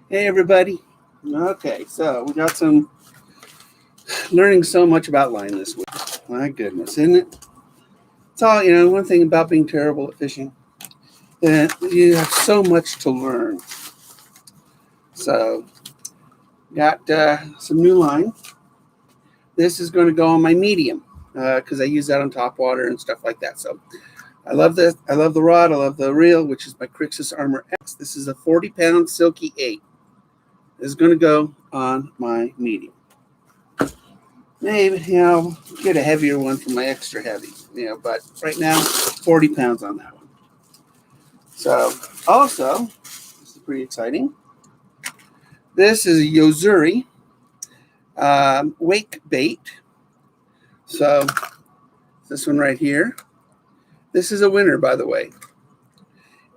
Hey everybody. Okay, so we got some learning so much about line this week. My goodness, isn't it? It's all one thing about being terrible at fishing, that you have so much to learn. So got some new line. This is going to go on my medium because I use that on top water and stuff like that. So I love this. I love the rod. I love the reel, which is my Crixus Armor X. This is a 40-pound Silky 8. This is going to go on my medium. Maybe, get a heavier one for my extra heavy, but right now, 40 pounds on that one. So, also, this is pretty exciting. This is a Yozuri wake bait. So, this one right here. This is a winner, by the way.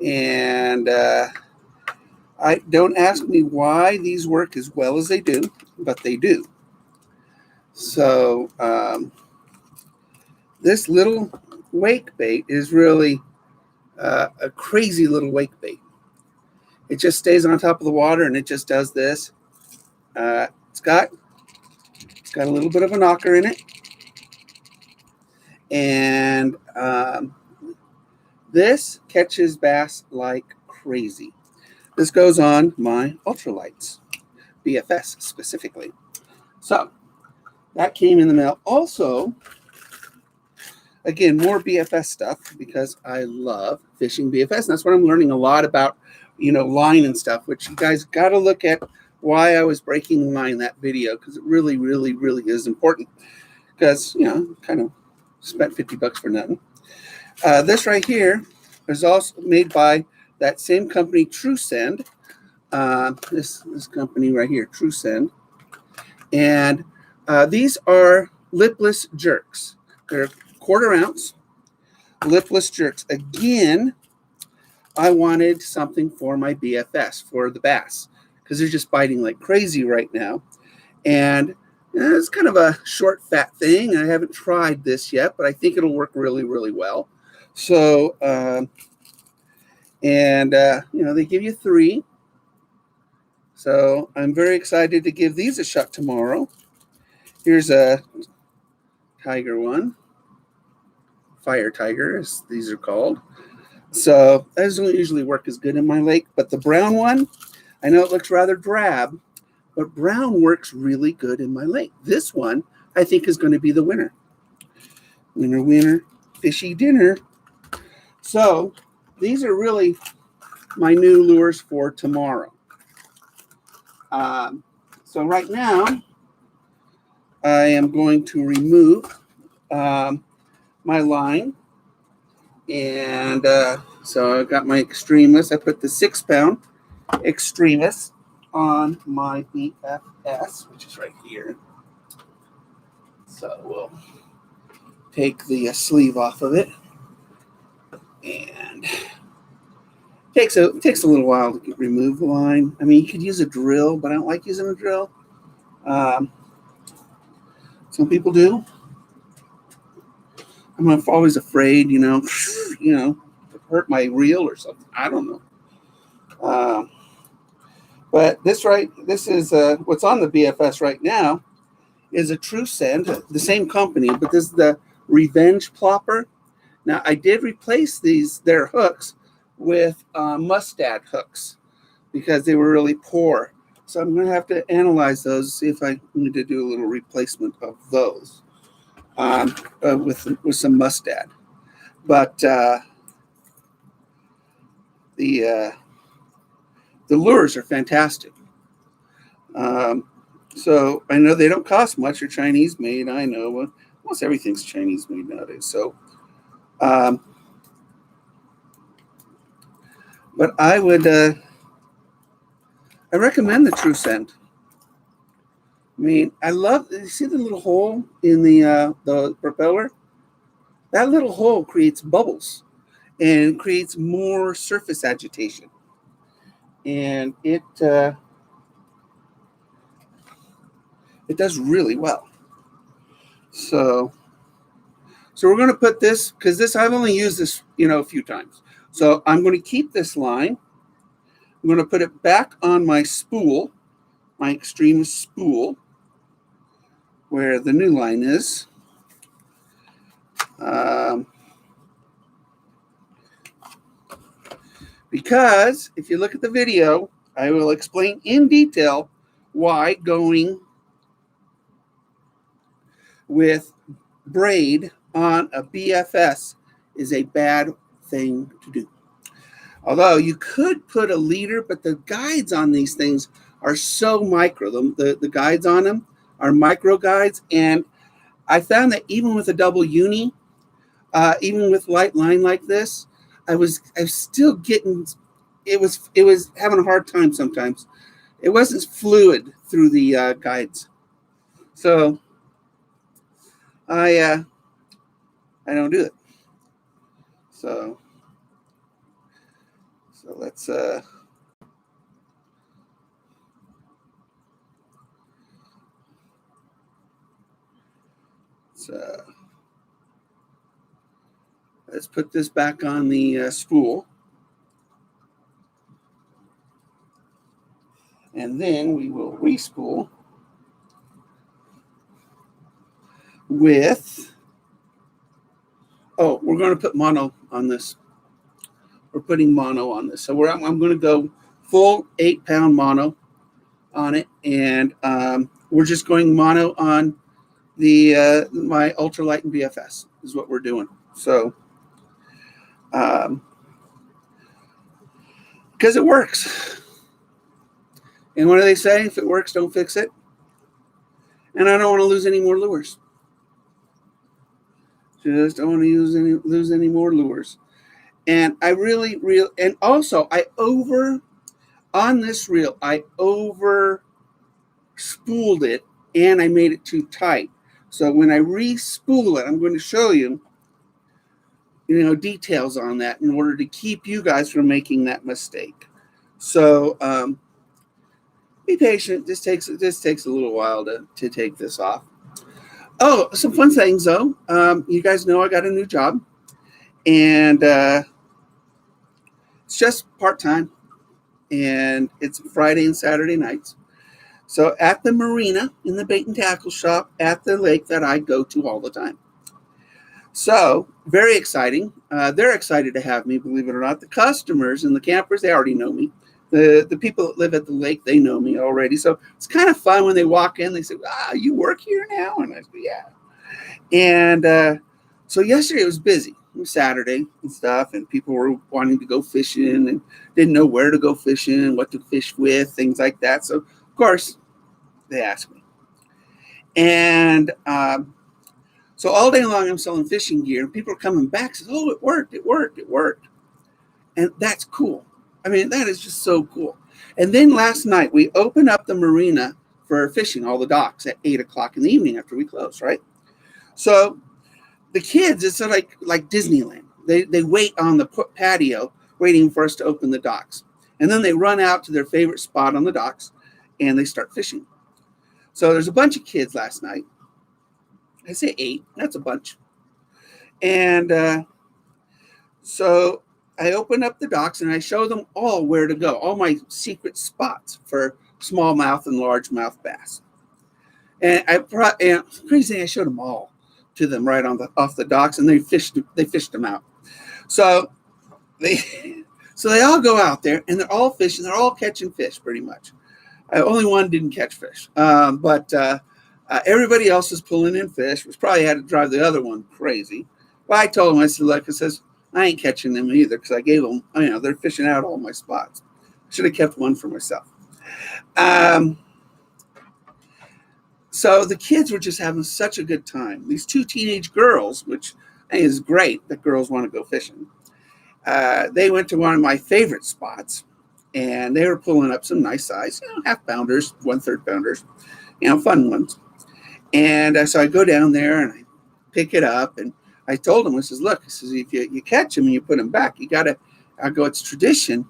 And I don't ask me why these work as well as they do, but they do. So, this little wake bait is really a crazy little wake bait. It just stays on top of the water and it just does this. It's got a little bit of a knocker in it, and this catches bass like crazy. This goes on my ultralights, BFS specifically. So that came in the mail. Also, again, more BFS stuff because I love fishing BFS. And that's what I'm learning a lot about, line and stuff, which you guys got to look at why I was breaking line in that video, because it really, really, really is important. Because, kind of spent $50 for nothing. This right here is also made by that same company, TrueSend. This company right here, TrueSend. And these are lipless jerks. They're 1/4 ounce lipless jerks. Again, I wanted something for my BFS, for the bass, because they're just biting like crazy right now. And it's kind of a short, fat thing. I haven't tried this yet, but I think it'll work really, really well. So, they give you 3. So I'm very excited to give these a shot tomorrow. Here's a tiger one. Fire tiger, as these are called. So that doesn't usually work as good in my lake, but the brown one, I know it looks rather drab, but brown works really good in my lake. This one, I think, is going to be the winner. Winner, winner, fishy dinner. So these are really my new lures for tomorrow. So right now, I am going to remove my line. And so I got my extremus. I put the 6-pound extremus on my BFS, which is right here. So we'll take the sleeve off of it. And it takes a little while to remove the line. I mean, you could use a drill, but I don't like using a drill. Some people do. I'm always afraid, to hurt my reel or something. I don't know. But this is what's on the BFS right now is a TrueSend, the same company, but this is the Revenge Plopper. Now, I did replace their hooks with Mustad hooks because they were really poor. So I'm going to have to analyze those, see if I need to do a little replacement of those with some Mustad. But the lures are fantastic. So I know they don't cost much. They're Chinese made. I know. Well, almost everything's Chinese made nowadays. So, but I would, I recommend the TrueSend. I mean, you see the little hole in the propeller? That little hole creates bubbles and creates more surface agitation. And it does really well. So we're going to put this, because I've only used this, a few times. So I'm going to keep this line. I'm going to put it back on my spool, my extremus spool, where the new line is. Because if you look at the video, I will explain in detail why going with braid on a BFS is a bad thing to do. Although you could put a leader, but the guides on these things are so micro. The guides on them are micro guides. And I found that even with a double uni, even with light line like this, I was still getting, it was having a hard time sometimes. It wasn't fluid through the guides. So I don't do it. So let's let's put this back on the spool. And then we will re-spool with, we're going to put mono on this. We're putting mono on this. So I'm going to go full 8-pound mono on it. And we're just going mono on the my ultralight and BFS is what we're doing. So, because it works. And what do they say? If it works, don't fix it. And I don't want to lose any more lures. Just don't want to lose any more lures. And I and also on this reel, I over spooled it and I made it too tight. So when I re-spool it, I'm going to show you, details on that in order to keep you guys from making that mistake. So be patient. This takes a little while to take this off. Oh, some fun things though. You guys know I got a new job, and it's just part-time, and it's Friday and Saturday nights. So at the marina, in the bait and tackle shop at the lake that I go to all the time. So very exciting. They're excited to have me, believe it or not. The customers and the campers, they already know me. The people that live at the lake, they know me already. So it's kind of fun when they walk in. They say, you work here now? And I say, yeah. And so yesterday it was busy. It was Saturday and stuff, and people were wanting to go fishing and didn't know where to go fishing, what to fish with, things like that. So, of course, they asked me. And so all day long I'm selling fishing gear, and people are coming back and says, oh, it worked. And that's cool. I mean, that is just so cool. And then last night we opened up the marina for fishing, all the docks at 8 o'clock in the evening after we close, right? So the kids, it's like Disneyland. They wait on the patio waiting for us to open the docks. And then they run out to their favorite spot on the docks and they start fishing. So there's a bunch of kids last night. I say 8, that's a bunch. And so I open up the docks and I show them all where to go, all my secret spots for smallmouth and largemouth bass. And crazy, I showed them all to them right off the docks, and they fished them out. So they all go out there and they're all fishing, they're all catching fish pretty much. Only one didn't catch fish, but everybody else is pulling in fish, which probably had to drive the other one crazy. Well, I told him, I said, look, I ain't catching them either because I gave them, they're fishing out all my spots. I should have kept one for myself. So the kids were just having such a good time. These 2 teenage girls, which I think is great that girls want to go fishing. They went to one of my favorite spots, and they were pulling up some nice size, half-pounders, 1/3 pounders, fun ones. And so I go down there and I pick it up, and I told him, I says, look, if you catch them and you put them back, it's tradition.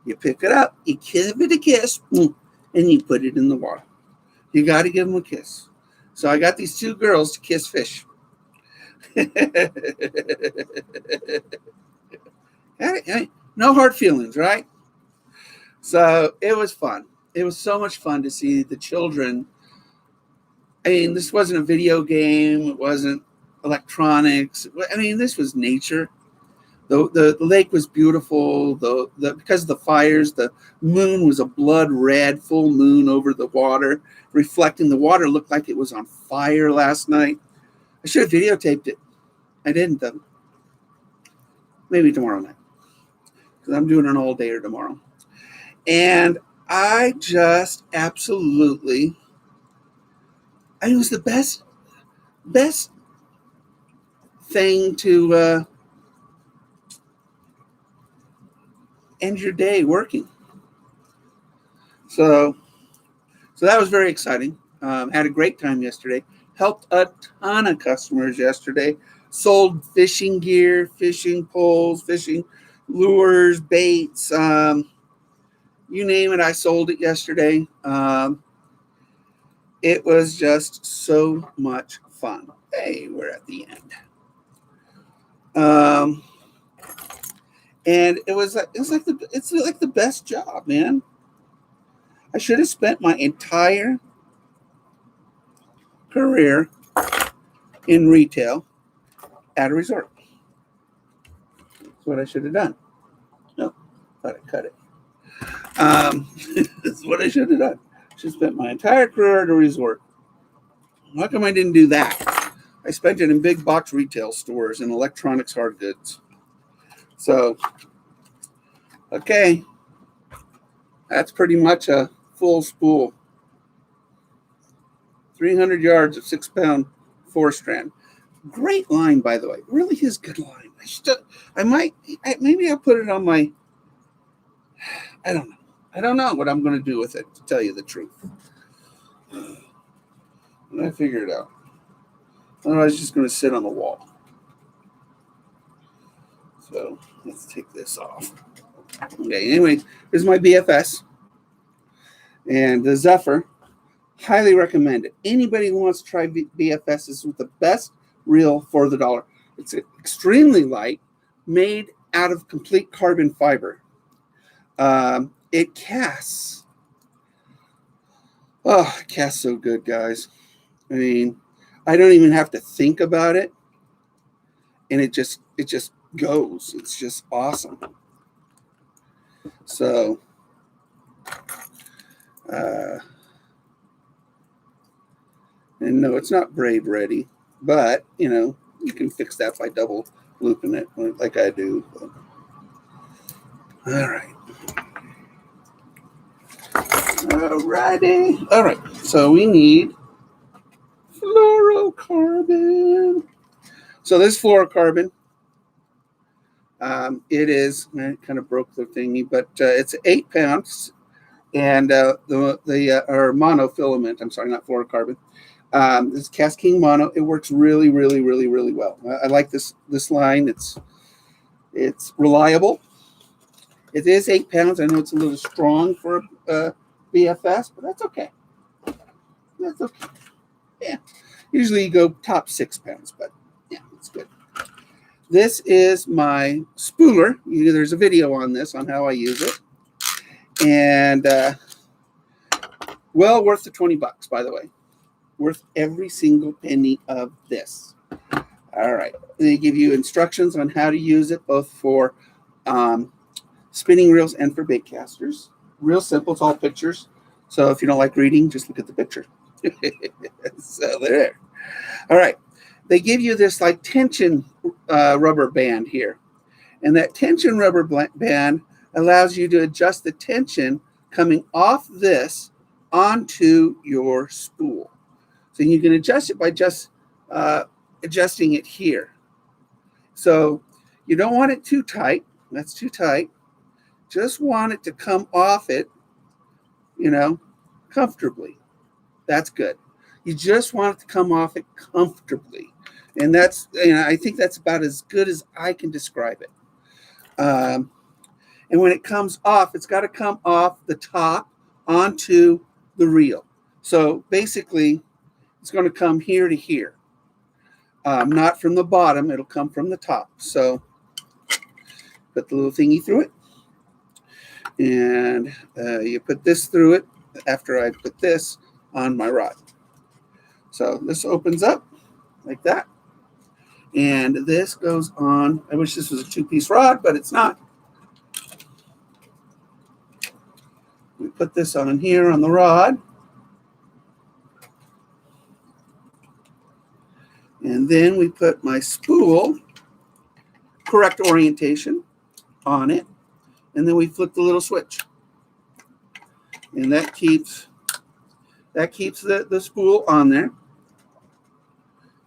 You pick it up, you give it a kiss, and you put it in the water. You got to give them a kiss. So I got these 2 girls to kiss fish. No hard feelings, right? So it was fun. It was so much fun to see the children. I mean, this wasn't a video game. It wasn't electronics. I mean, this was nature. The lake was beautiful. Because of the fires, the moon was a blood red full moon over the water, reflecting. The water looked like it was on fire last night. I should have videotaped it. I didn't though. Maybe tomorrow night, because I'm doing an all-dayer tomorrow. And I just absolutely, it was the best thing to end your day working. So that was very exciting. Had a great time yesterday. Helped a ton of customers yesterday. Sold fishing gear, fishing poles, fishing lures, baits. You name it, I sold it yesterday. It was just so much fun. Hey, we're at the end. And it's like the best job, man. I should have spent my entire career in retail at a resort. That's what I should have done. Nope, thought I cut it. That's what I should have done. Should have spent my entire career at a resort. How come I didn't do that? I spent it in big box retail stores and electronics hard goods. So, okay. That's pretty much a full spool. 300 yards of 6-pound 4-strand. Great line, by the way. Really is good line. Maybe I'll put it on my, I don't know. I don't know what I'm going to do with it, to tell you the truth. I figure it out. Otherwise, it's just going to sit on the wall. So let's take this off. Okay, anyway, this is my BFS. And the Zephyr, highly recommend it. Anybody who wants to try BFS is with the best reel for the dollar. It's extremely light, made out of complete carbon fiber. It casts. Oh, it casts so good, guys. I mean, I don't even have to think about it, and it just goes. It's just awesome. So, and no, it's not braid ready, but you can fix that by double looping it like I do. All right. Alrighty. All right. So we need fluorocarbon. So this fluorocarbon, it is, I kind of broke the thingy, but it's 8 pounds, and or monofilament. I'm sorry, not fluorocarbon. This kastking mono. It works really, really, really, really well. I like this line. It's reliable. It is 8 pounds. I know it's a little strong for BFS, but that's okay. That's okay. Yeah. Usually you go top 6 pounds, but yeah, it's good. This is my spooler. There's a video on this, on how I use it. And well worth the $20, by the way. Worth every single penny of this. All right. They give you instructions on how to use it, both for spinning reels and for bait casters. Real simple. It's all pictures. So if you don't like reading, just look at the picture. So there. All right. They give you this like tension rubber band here. And that tension rubber band allows you to adjust the tension coming off this onto your spool. So you can adjust it by just adjusting it here. So you don't want it too tight. That's too tight. Just want it to come off it, comfortably. That's good. You just want it to come off it comfortably. And that's, I think that's about as good as I can describe it. And when it comes off, it's got to come off the top onto the reel. So basically, it's going to come here to here. Not from the bottom. It'll come from the top. So put the little thingy through it. And you put this through it after I put this on my rod. So this opens up like that. And this goes on. I wish this was a 2-piece rod, but it's not. We put this on here on the rod. And then we put my spool, correct orientation, on it. And then we flip the little switch. And that keeps the spool on there.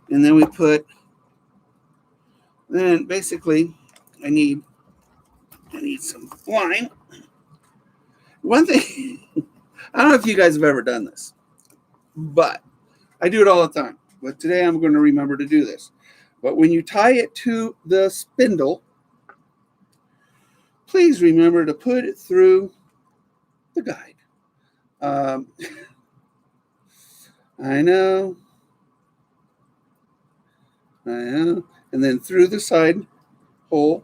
And then we put, then basically I need some line. One thing, I don't know if you guys have ever done this, but I do it all the time. But today I'm going to remember to do this. But when you tie it to the spindle, please remember to put it through the guide. I know. And then through the side hole.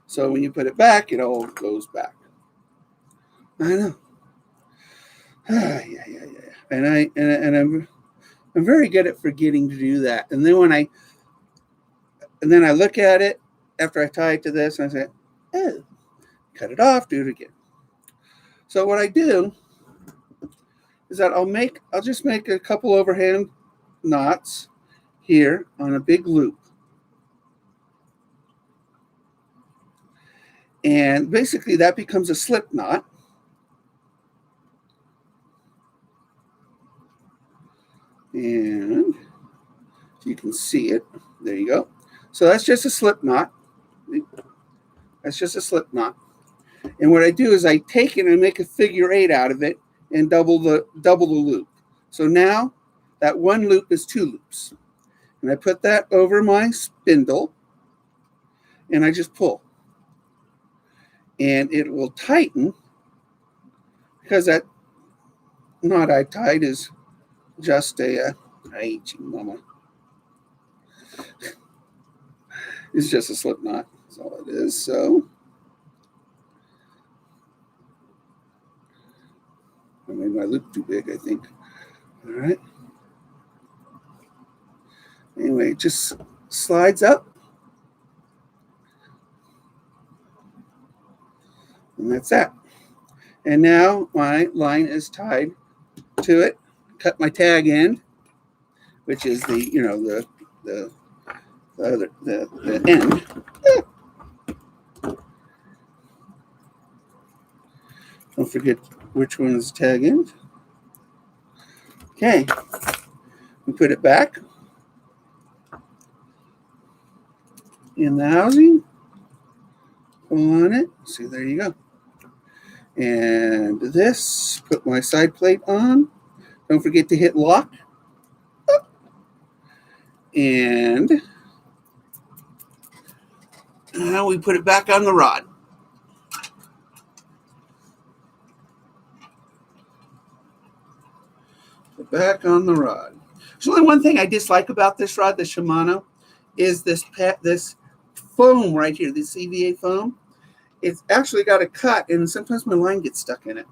So when you put it back, it all goes back. I know. Yeah. And I'm very good at forgetting to do that. And then I look at it after I tie it to this and I say, oh, cut it off, do it again. So what I do is that I'll just make a couple overhand knots here on a big loop. And basically that becomes a slip knot. And you can see it. There you go. So that's just a slip knot. That's just a slip knot. And what I do is I take it and make a figure 8 out of it and double the loop. So now that one loop is 2 loops. And I put that over my spindle and I just pull. And it will tighten because that knot I tied is just a mama. It's just a slip knot. That's all it is. So I made my loop too big, I think. All right. Anyway, it just slides up. And that's that. And now my line is tied to it. Cut my tag end, which is the end. Don't forget which one is the tag end. Okay. We put it back in the housing. Pull on it. See, there you go. And this, put my side plate on. Don't forget to hit lock. And now we put it back on the rod. Put back on the rod. There's only one thing I dislike about this rod, the Shimano, is this foam right here, this EVA foam. It's actually got a cut, and sometimes my line gets stuck in it.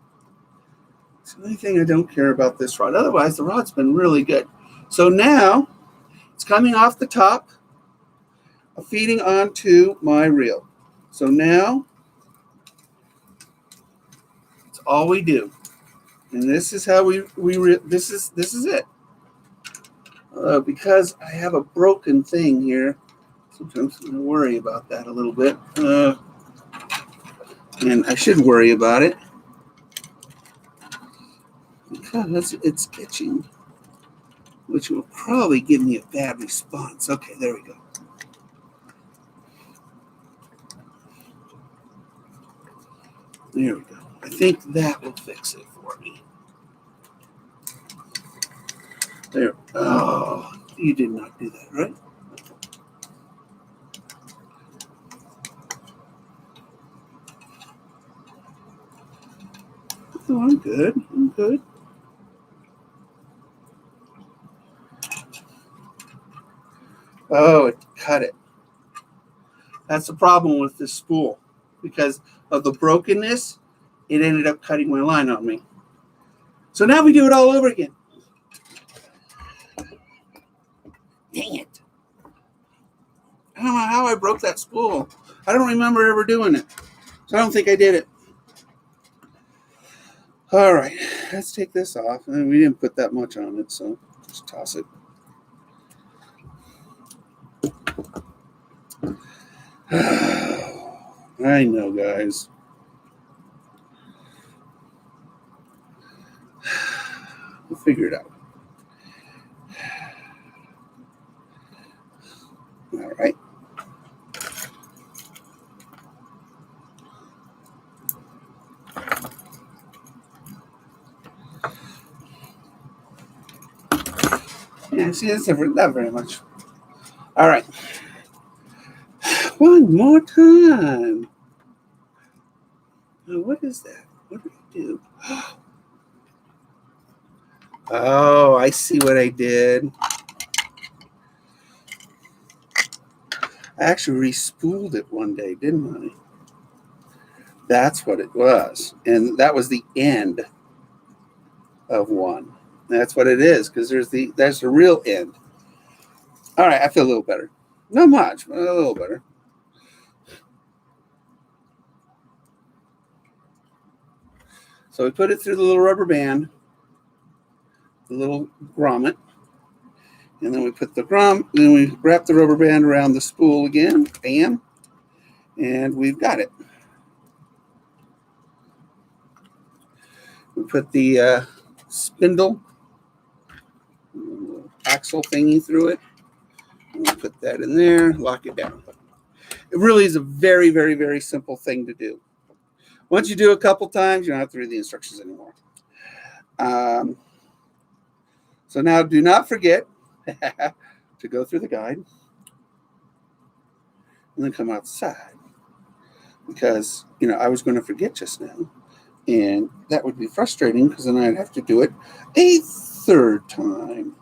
It's the only thing I don't care about this rod. Otherwise, the rod's been really good. So now it's coming off the top, feeding onto my reel. So now it's all we do, and this is how this is it. Because I have a broken thing here, sometimes I worry about that a little bit. And I should worry about it because it's itching, which will probably give me a bad response. Okay, there we go. There we go. I think that will fix it for me. There. Oh, you did not do that, right? Oh, I'm good. I'm good. Oh, it cut it. That's the problem with this spool. Because of the brokenness, it ended up cutting my line on me. So now we do it all over again. Dang it. I don't know how I broke that spool. I don't remember ever doing it. So I don't think I did it. All right, let's take this off. And we didn't put that much on it, so just toss it. I know, guys. We'll figure it out. All right. Yeah, see, that's not very much. All right. One more time. Now, what is that? What did I do? Oh, I see what I did. I actually re-spooled it one day, didn't I? That's what it was. And that was the end of one. That's what it is, because there's the real end. All right, I feel a little better. Not much, but a little better. So we put it through the little rubber band, the little grommet, and then we put then we wrap the rubber band around the spool again, bam, and we've got it. We put the spindle, axle thingy through it, and we put that in there, lock it down. It really is a very, very, very simple thing to do. Once you do it a couple times, you don't have to read the instructions anymore. So now do not forget to go through the guide and then come outside, because I was going to forget just now, and that would be frustrating because then I'd have to do it a third time.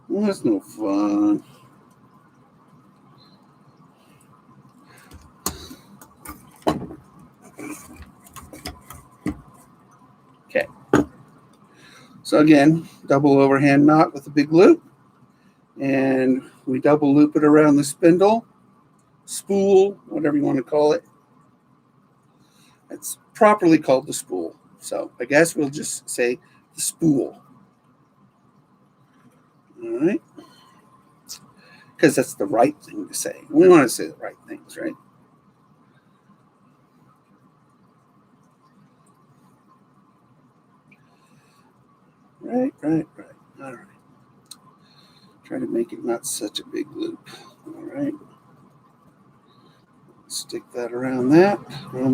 Well, that's no fun. Okay. So again, double overhand knot with a big loop, and we double loop it around the spindle, spool, whatever you want to call it. It's properly called the spool. So I guess we'll just say the spool. All right. Because that's the right thing to say. We want to say the right things, right? Right. All right. Try to make it not such a big loop. All right. Stick that around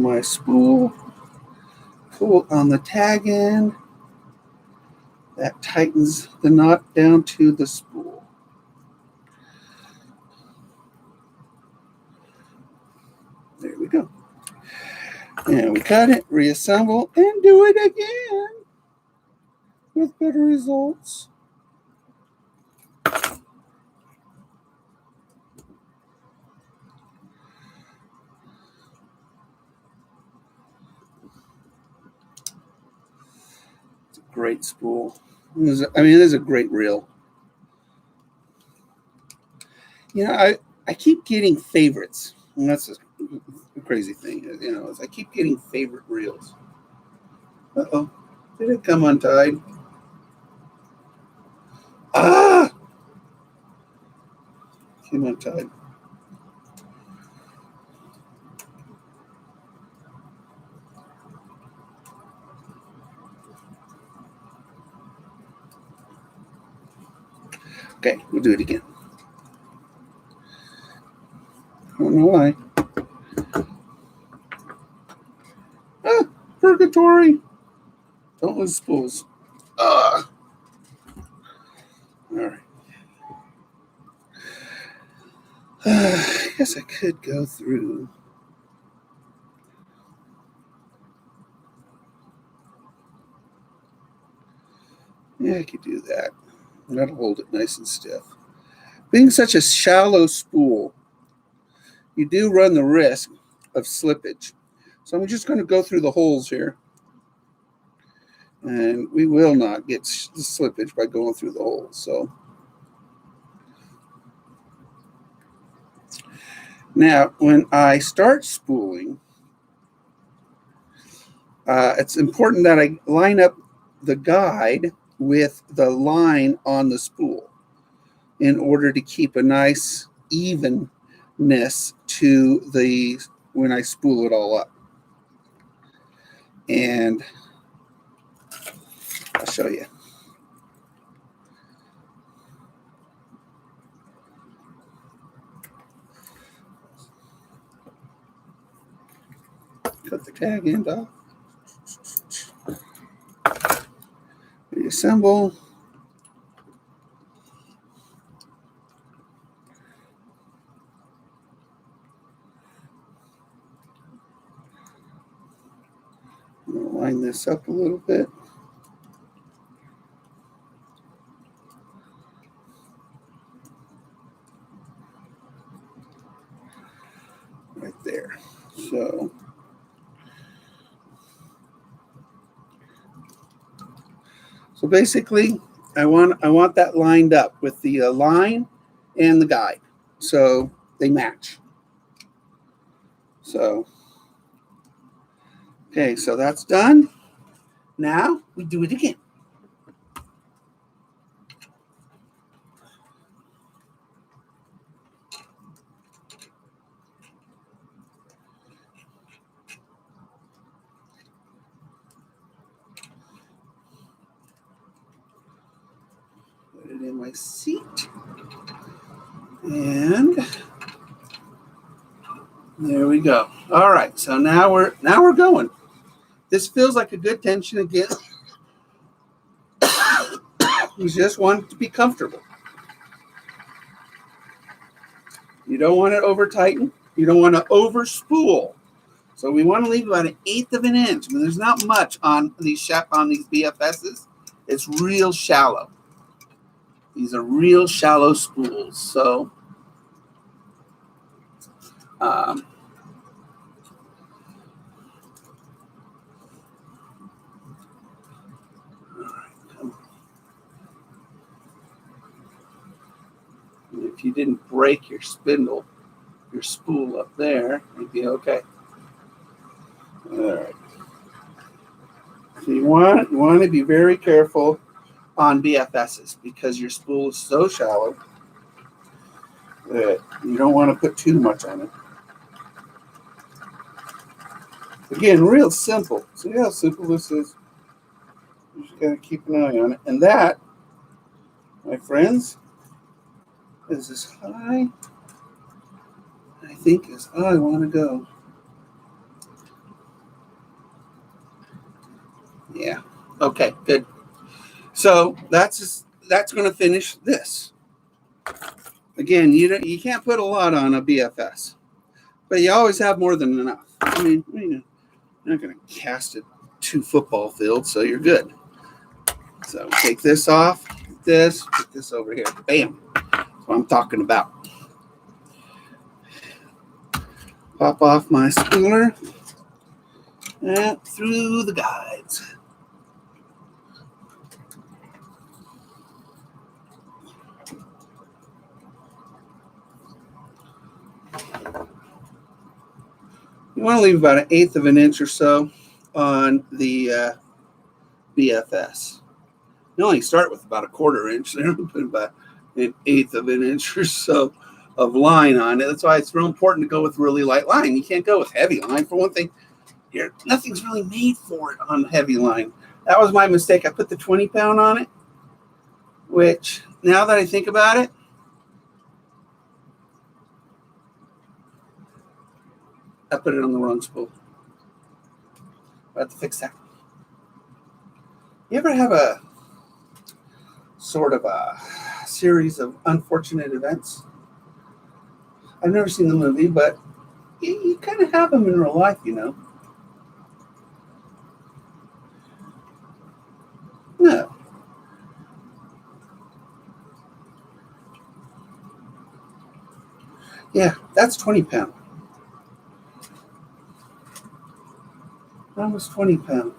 my spool. Pull on the tag end. That tightens the knot down to the spool. There we go. And we cut it, reassemble, and do it again with better results. It's a great spool. This is a great reel. I keep getting favorites. And that's a crazy thing, is I keep getting favorite reels. Uh-oh. Did it come untied? Ah! Came untied. Okay, we'll do it again. I don't know why. Purgatory. Don't lose spools. All right. I guess I could go through. Yeah, I could do that. That'll hold it nice and stiff. Being such a shallow spool, you do run the risk of slippage. So I'm just going to go through the holes here. And we will not get the slippage by going through the holes. So now when I start spooling, it's important that I line up the guide with the line on the spool in order to keep a nice evenness to the when I spool it all up. And I'll show you. Cut the tag end off. Reassemble. I'm going to line this up a little bit. Right there. So basically, I want that lined up with the line and the guide, so they match. So, okay, so that's done. Now we do it again. Put it in my seat. And there we go. All right, so now we're going. This feels like a good tension again. You just want it to be comfortable. You don't want it over tightened. You don't want to over spool. So we want to leave about 1/8 of an inch. I mean, there's not much on these BFSs. It's real shallow. These are real shallow spools. So if you didn't break your spindle, your spool up there, you'd be okay. All right. So you want to be very careful on BFSs because your spool is so shallow that you don't want to put too much on it. Again, real simple. See how simple this is? You just got to keep an eye on it. And that, my friends, is as high, I think, as I want to go. Yeah. Okay, good. So that's going to finish this. Again, you can't put a lot on a BFS, but you always have more than enough. I mean, you're not going to cast it 2 football fields, so you're good. So take this off, put this over here. Bam. That's what I'm talking about. Pop off my spooler and through the guides. You want to leave about 1/8 of an inch or so on the BFS. You only start with about 1/4 inch. They're going to put about 1/8 of an inch or so of line on it. That's why it's real important to go with really light line. You can't go with heavy line. For one thing, nothing's really made for it on heavy line. That was my mistake. I put the 20-pound on it, which now that I think about it, I put it on the wrong spool. I have to fix that. You ever have a sort of a series of unfortunate events? I've never seen the movie, but you kind of have them in real life, you know. No. Yeah, that's 20-pound. Almost 20 pounds.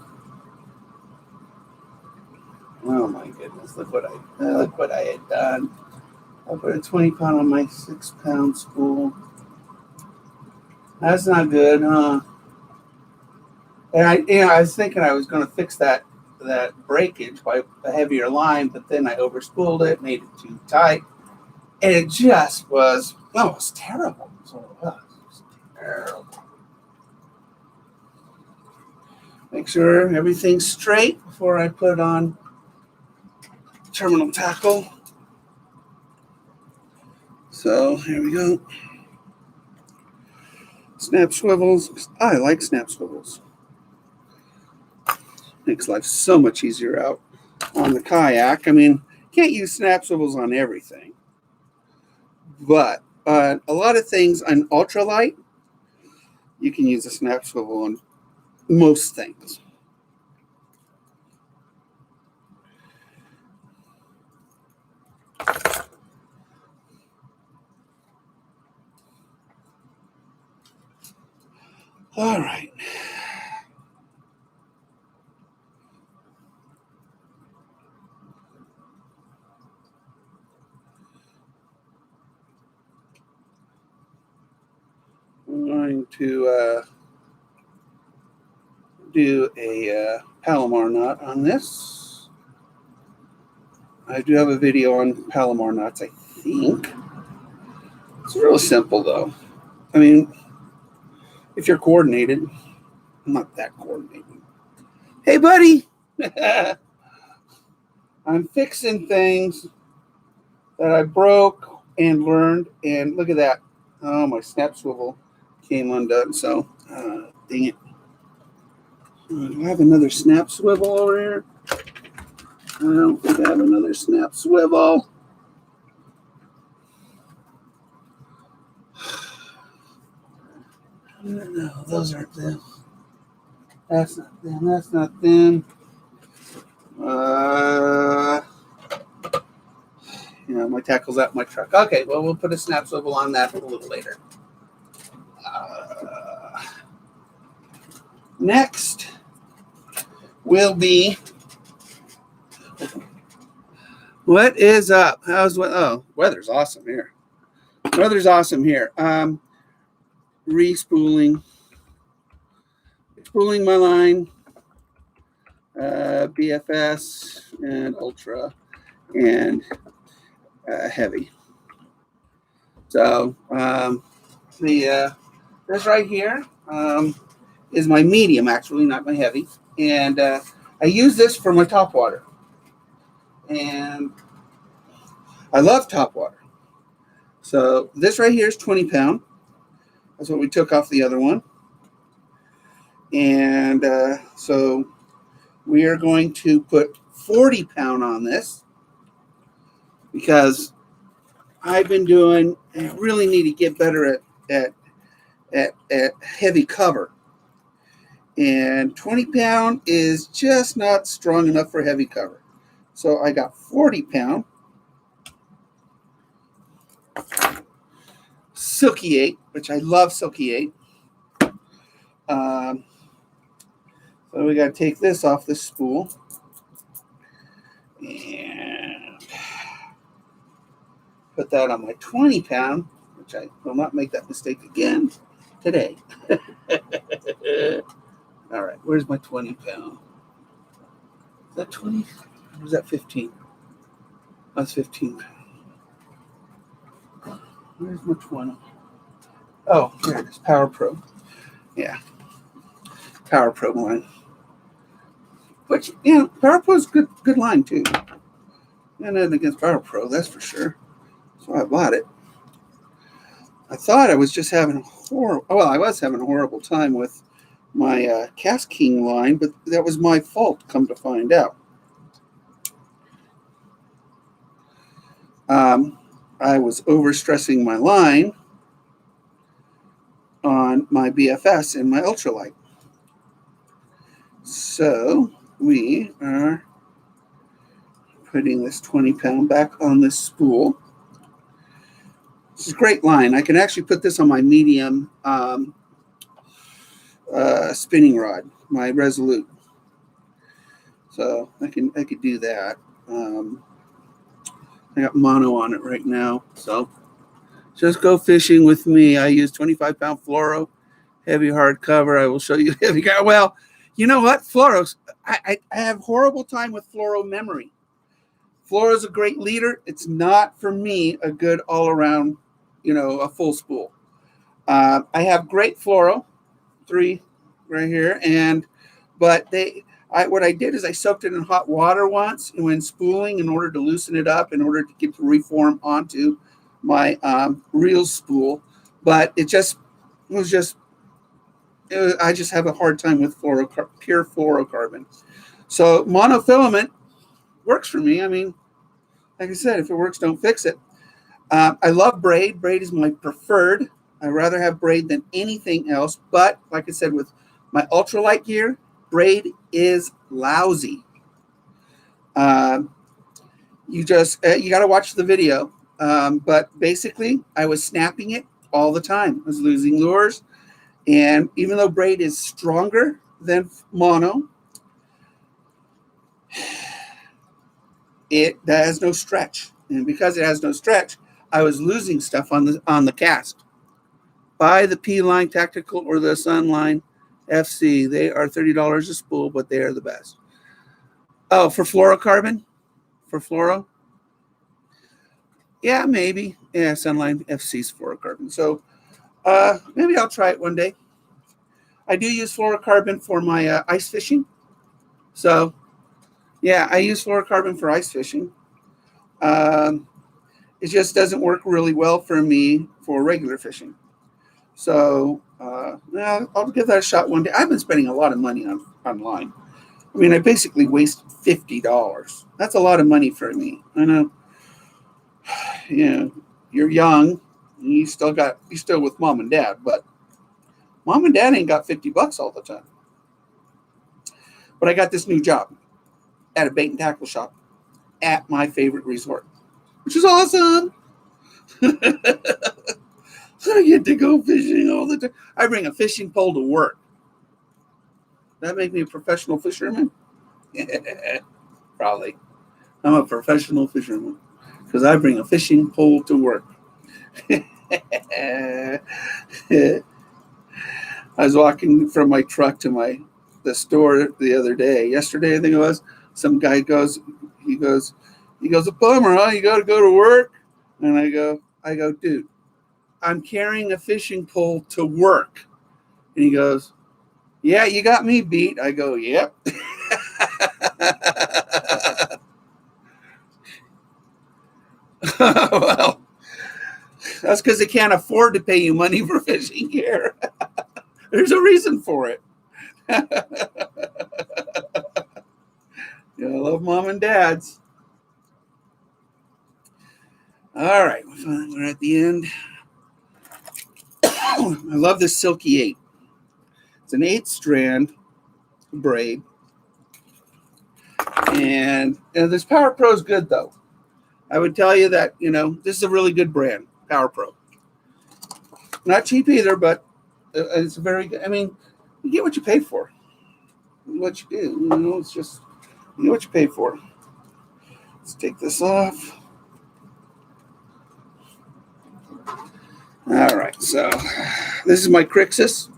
Oh my goodness! Look what I had done. I put a 20-pound on my 6-pound spool. That's not good, huh? And I was thinking I was going to fix that breakage by a heavier line, but then I overspooled it, made it too tight, and it just was. Oh, it was terrible. So it was terrible. Make sure everything's straight before I put on terminal tackle. So here we go. Snap swivels. I like snap swivels. Makes life so much easier out on the kayak. I mean, can't use snap swivels on everything, but a lot of things on ultralight, you can use a snap swivel on most things. All right. I'm going to do a Palomar knot on this. I do have a video on Palomar knots, I think. It's real simple, though. I mean, if you're coordinated, I'm not that coordinated. Hey, buddy! I'm fixing things that I broke and learned, and look at that. Oh, my snap swivel came undone, so dang it. Do I have another snap swivel over here? I don't think I have another snap swivel. No, those aren't them. That's not them. That's not them. My tackle's out in my truck. Okay, well, we'll put a snap swivel on that a little later. Next will be, what is up? Weather's awesome here. Weather's awesome here. Re-spooling my line, BFS and Ultra and heavy. So this right here is my medium, actually, not my heavy, and I use this for my top water, and I love top water. So this right here is 20 pound. That's what we took off the other one. And so we are going to put 40 pound on this because I really need to get better at heavy cover. And 20 pound is just not strong enough for heavy cover. So I got 40 pound. Silky 8, which I love Silky 8. So we got to take this off this spool and put that on my 20 pound, which I will not make that mistake again today. All right, where's my 20 pound? Is that 20? Or was that 15? That's 15 pound. Where's my 20? Oh, here it is, Power Pro. Yeah, Power Pro line. Which, Power Pro is good line too. Nothing against Power Pro, that's for sure. So I bought it. I thought I was just having I was having a horrible time with my kastking line, but that was my fault, come to find out. I was overstressing my line on my BFS and my ultralight. So we are putting this 20 pound back on this spool. This is a great line. I can actually put this on my medium spinning rod, my Resolute. So I could do that. I got mono on it right now. So just go fishing with me. I use 25-pound fluoro, heavy hardcover. I will show you heavy. Well, you know what? Fluoros, I have horrible time with fluoro memory. Fluoro is a great leader. It's not, for me, a good all-around, a full spool. I have great fluoro, 3 right here, but what I did is I soaked it in hot water once when spooling in order to loosen it up, in order to get the reform onto my reel spool. But I just have a hard time with pure fluorocarbon. So monofilament works for me. I mean, like I said, if it works, don't fix it. I love braid. Braid is my preferred. I'd rather have braid than anything else. But like I said, with my ultralight gear, braid is lousy. You got to watch the video. But basically, I was snapping it all the time. I was losing lures. And even though braid is stronger than mono, it has no stretch. And because it has no stretch, I was losing stuff on the cast. Buy the P-Line Tactical or the Sunline FC. They are $30 a spool, but they are the best. Oh, for fluorocarbon? For fluoro? Yeah, maybe. Yeah, Sunline FC's fluorocarbon. So maybe I'll try it one day. I do use fluorocarbon for my ice fishing. So, yeah, I use fluorocarbon for ice fishing. It just doesn't work really well for me for regular fishing. So, I'll give that a shot one day. I've been spending a lot of money online. I mean, I basically waste $50. That's a lot of money for me. I know. You're young. And you still with mom and dad, but mom and dad ain't got $50 all the time. But I got this new job at a bait and tackle shop at my favorite resort, which is awesome. I get to go fishing all the time. I bring a fishing pole to work. That make me a professional fisherman? Probably. I'm a professional fisherman because I bring a fishing pole to work. I was walking from my truck to the store the other day. Yesterday, I think it was. Some guy goes, a bummer, huh? You got to go to work? And I go, dude, I'm carrying a fishing pole to work. And he goes, yeah, you got me beat. I go, yep. Well, that's because they can't afford to pay you money for fishing gear. There's a reason for it. I love mom and dads. All right, we're at the end. I love this Silky 8. It's an 8-strand braid. And this Power Pro is good, though. I would tell you that, this is a really good brand, Power Pro. Not cheap either, but it's very good. I mean, you get what you pay for. What you do, it's just, you get what you pay for. Let's take this off. All right, so this is my Crixus.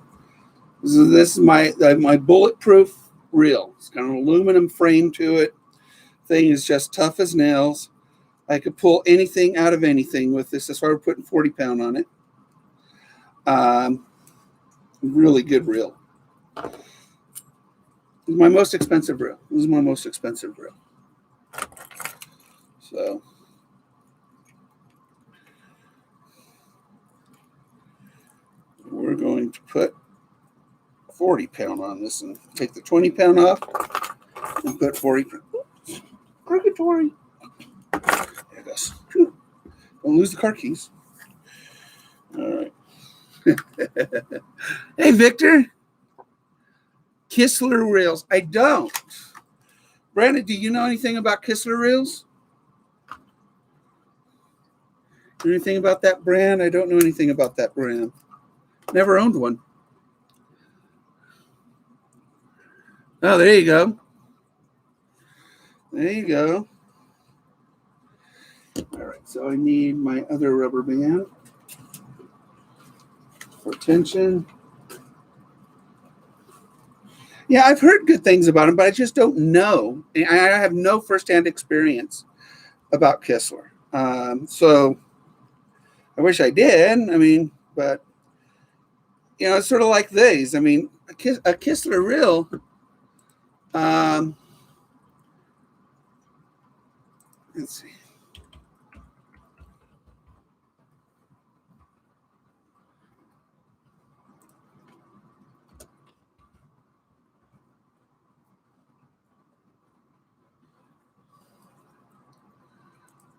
This is my bulletproof reel. It's got an aluminum frame to it. Thing is just tough as nails. I could pull anything out of anything with this. That's why we're putting 40-pound on it. Really good reel. This is my most expensive reel. So we're going to put 40-pound on this and take the 20-pound off and put 40-pound. Purgatory. There it goes. Whew. Don't lose the car keys. All right. Hey, Victor. Kistler reels. I don't. Brandon, do you know anything about Kistler reels? Anything about that brand? I don't know anything about that brand. Never owned one. Oh, there you go. There you go. All right, so I need my other rubber band for tension. Yeah, I've heard good things about him, but I just don't know. I have no firsthand experience about Kistler. So I wish I did. I mean, but it's sort of like these. I mean, a Kistler reel. Um, let's see.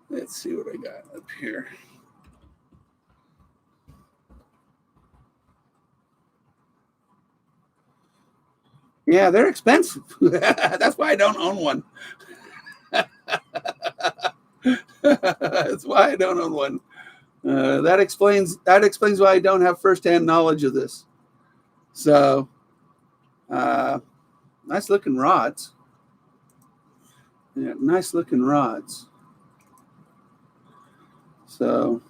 Let's see what I got up here. Yeah, they're expensive. That's why I don't own one. That's why I don't own one. That explains why I don't have firsthand knowledge of this. So, uh, nice looking rods. Yeah, nice looking rods. So,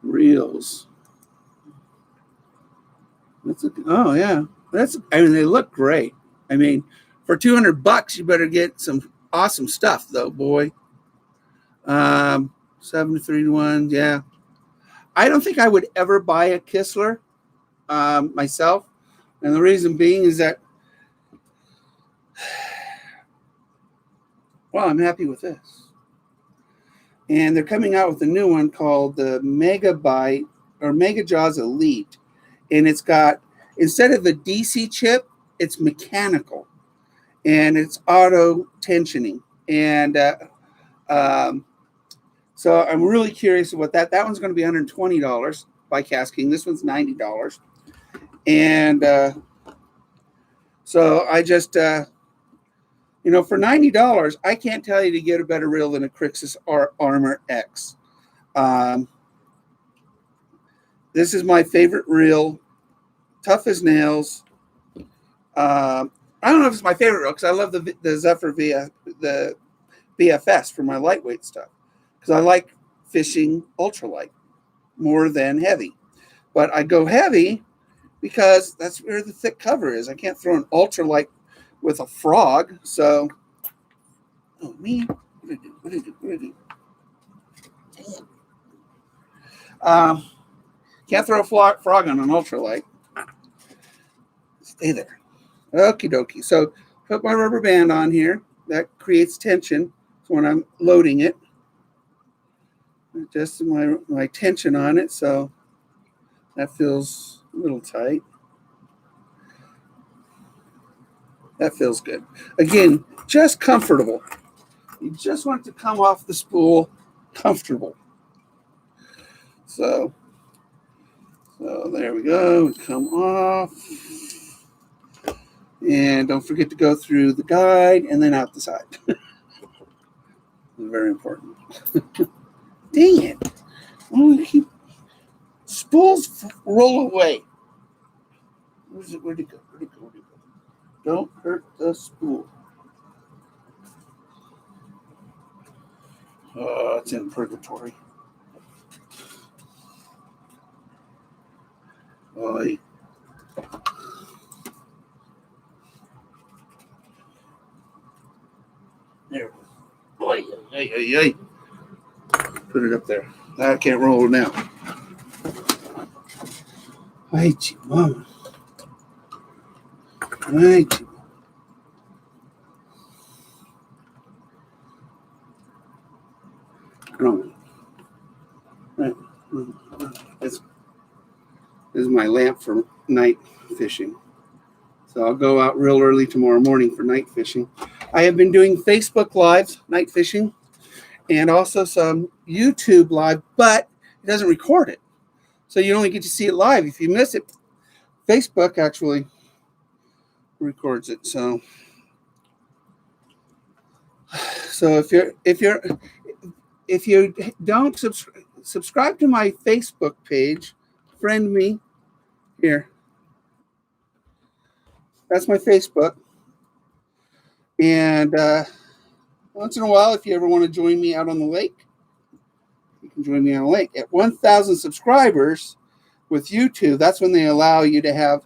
reels. Oh yeah, that's. I mean, they look great. I mean, for $200, you better get some awesome stuff, though, boy. 7-3-1. Yeah, I don't think I would ever buy a Kistler myself, and the reason being is that, well, I'm happy with this, and they're coming out with a new one called the Megabite or Mega Jaws Elite, and it's got, instead of a DC chip, it's mechanical, and it's auto tensioning, and um, so I'm really curious what that one's going to be $120 by Kastking. This one's $90, and so I just for $90, I can't tell you to get a better reel than a Crixus Armor X. Um, this is my favorite reel, tough as nails. I don't know if it's my favorite reel because I love the Zephyr the BFS for my lightweight stuff because I like fishing ultralight more than heavy. But I go heavy because that's where the thick cover is. I can't throw an ultralight with a frog. So, oh me, what did I do? What did I do? What did I do? Can't throw a frog on an ultralight. Stay there. Okie dokie. So put my rubber band on here. That creates tension. So when I'm loading it, adjust my tension on it. So that feels a little tight. That feels good. Again, just comfortable. You just want it to come off the spool comfortable. So there we go. We come off. And don't forget to go through the guide and then out the side. Very important. Dang it. Oh, keep spools roll away. Where'd it go? Where'd it go? Where'd it go? Don't hurt the spool. Oh, it's in purgatory. Oy. There. Oy, oy, oy, oy. Put it up there. I can't roll it now. Ay, mama. Ay, right. This is my lamp for night fishing. So I'll go out real early tomorrow morning for night fishing. I have been doing Facebook Lives, night fishing, and also some YouTube Live, but it doesn't record it. So you only get to see it live. If you miss it, Facebook actually records it. So if you're if you don't subscribe to my Facebook page, friend me here. That's my Facebook. And once in a while, if you ever want to join me out on the lake, you can join me on the lake. At 1,000 subscribers with YouTube, that's when they allow you to have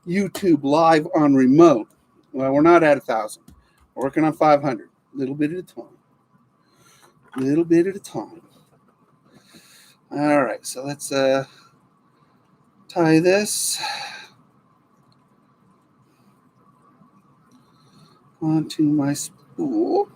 YouTube live on remote. Well, we're not at 1,000. We're working on 500. A little bit at a time. A little bit at a time. All right, so let's tie this onto my spool.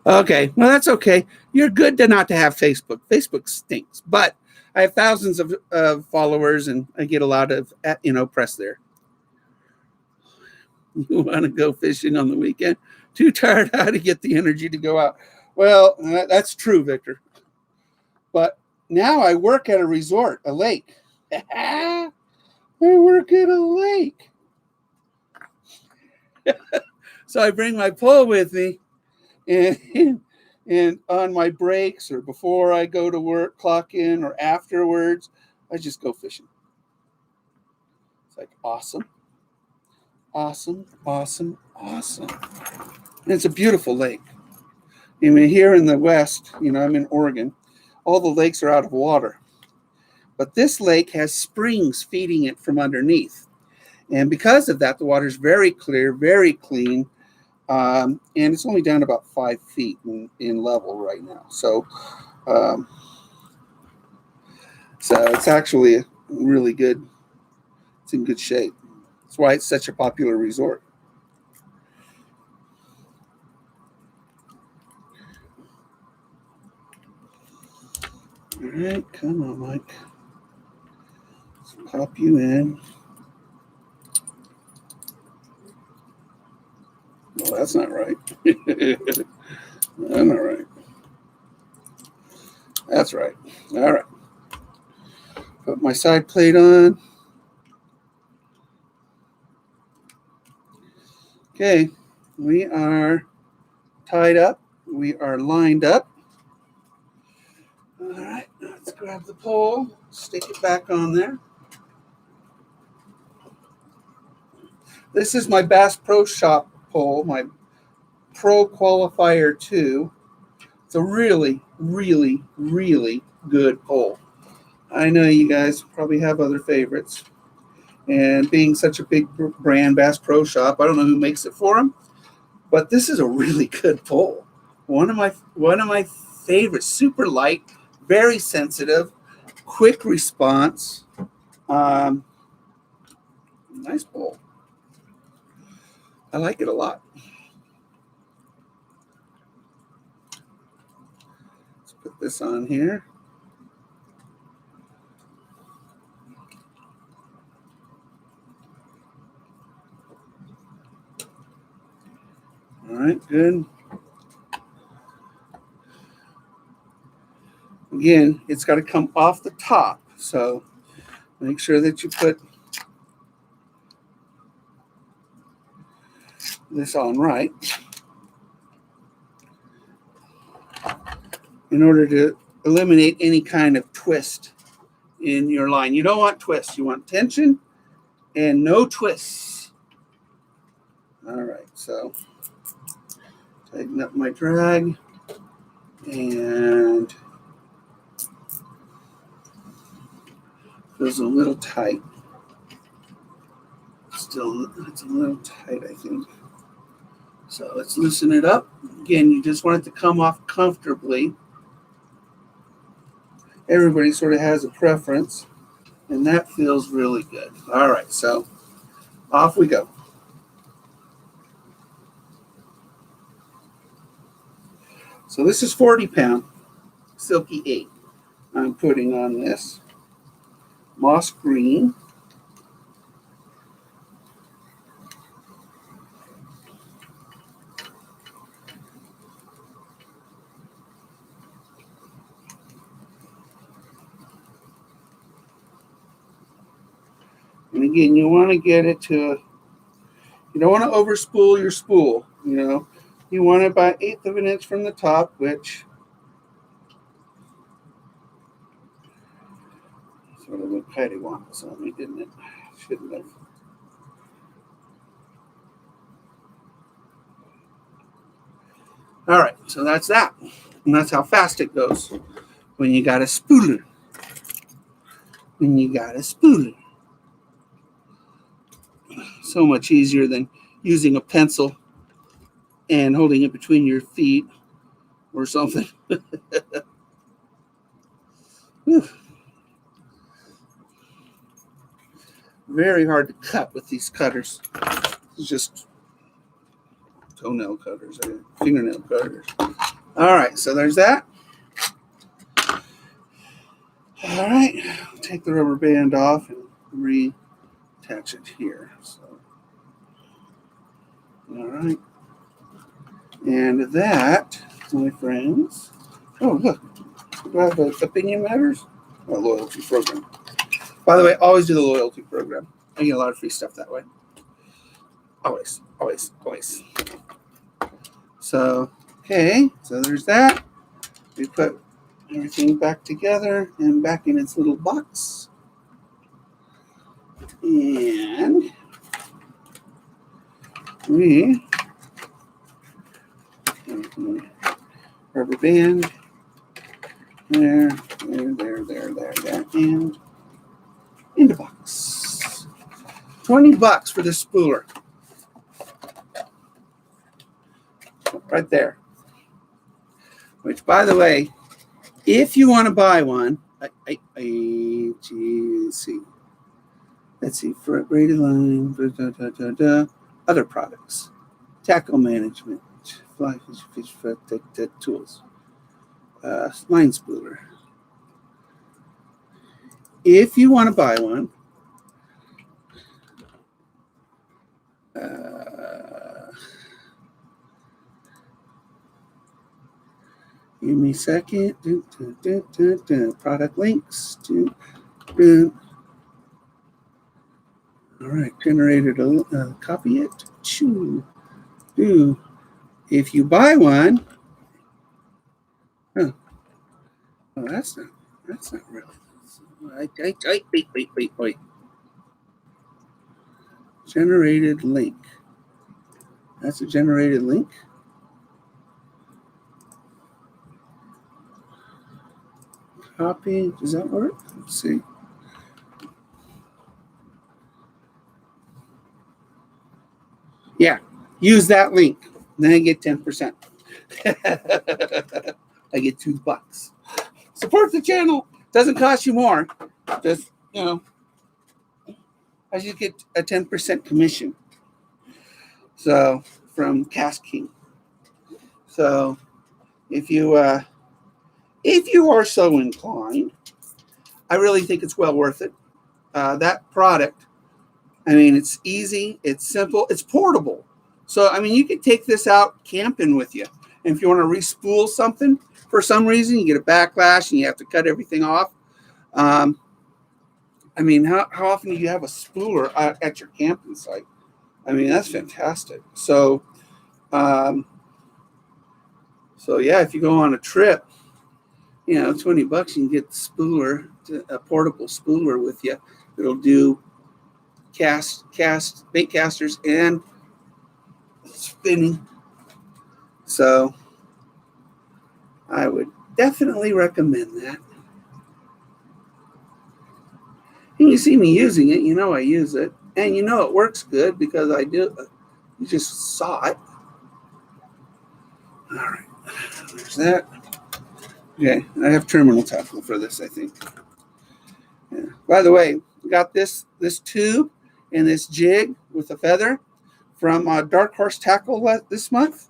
Okay, well, that's okay. You're good to not to have Facebook. Facebook stinks, but I have thousands of followers, and I get a lot of press there. You want to go fishing on the weekend? Too tired out to get the energy to go out. Well, that's true, Victor. But now I work at a resort, a lake. I work at a lake. So I bring my pole with me, and on my breaks or before I go to work, clock in, or afterwards, I just go fishing. It's like awesome. Awesome, awesome, awesome. And it's a beautiful lake. I mean, here in the West, I'm in Oregon, all the lakes are out of water. But this lake has springs feeding it from underneath. And because of that, the water is very clear, very clean. And it's only down about 5 feet in level right now. So it's actually really good. It's in good shape. That's why it's such a popular resort. All right, come on, Mike. Let's pop you in. Well, that's not right. That's not right. That's right. All right. Put my side plate on. Okay, we are tied up. We are lined up. All right, let's grab the pole, stick it back on there. This is my Bass Pro Shop pole, my Pro Qualifier 2. It's a really, really, really good pole. I know you guys probably have other favorites. And being such a big brand, Bass Pro Shop, I don't know who makes it for them, but this is a really good pole. One of my favorites. Super light, very sensitive, quick response. Nice pole. I like it a lot. Let's put this on here. All right, good. Again, it's got to come off the top, so make sure that you put this on right in order to eliminate any kind of twist in your line. You don't want twists. You want tension and no twists. All right, so tighten up my drag and feels a little tight. Still, it's a little tight, I think. So let's loosen it up. Again, you just want it to come off comfortably. Everybody sort of has a preference, and that feels really good. All right, so off we go. So this is 40-pound Silky 8. I'm putting on this moss green. And again, you want to get it to, you don't want to overspool your spool, you know. You want it about 1/8 of an inch from the top, which sort of what Patty wants on me, didn't it? Shouldn't have. All right, so that's that. And that's how fast it goes when you got a spooler. When you got a spooler. So much easier than using a pencil and holding it between your feet or something. Very hard to cut with these cutters. It's just toenail cutters, fingernail cutters. All right, so there's that. All right, take the rubber band off and reattach it here. So, all right, and that, my friends. Oh, look, do I have an opinion matters? A loyalty program. By the way, always do the loyalty program. I get a lot of free stuff that way. Always, always, always. So, okay, so there's that. We put everything back together and back in its little box. And we rubber band there, and in the box. $20 for this spooler. Right there. Which, by the way, if you want to buy one, let's see, for braided line, other products, tackle management, fly fish tools, line spooler. If you want to buy one, give me a second. Product links. All right, generated a copy it. If you buy one, oh, that's not really. Wait. Generated link. That's a generated link. Copy. Does that work? Let's see. Yeah. Use that link. Then I get 10%. I get $2. Support the channel. Doesn't cost you more. Just, I just get a 10% commission. So from Kastking. So if you are so inclined, I really think it's well worth it. That product, I mean, it's easy, it's simple, it's portable. So, I mean, you could take this out camping with you. And if you want to re-spool something, for some reason, you get a backlash and you have to cut everything off. I mean, how often do you have a spooler at your camping site? I mean, that's fantastic. So, yeah, if you go on a trip, $20, you can get the spooler, a portable spooler with you. It'll do bait casters and spinning. So I would definitely recommend that. And you see me using it, I use it. And it works good because I do. You just saw it. All right, there's that. Okay, I have terminal tackle for this, I think. Yeah. By the way, we got this tube and this jig with a feather from Dark Horse Tackle this month.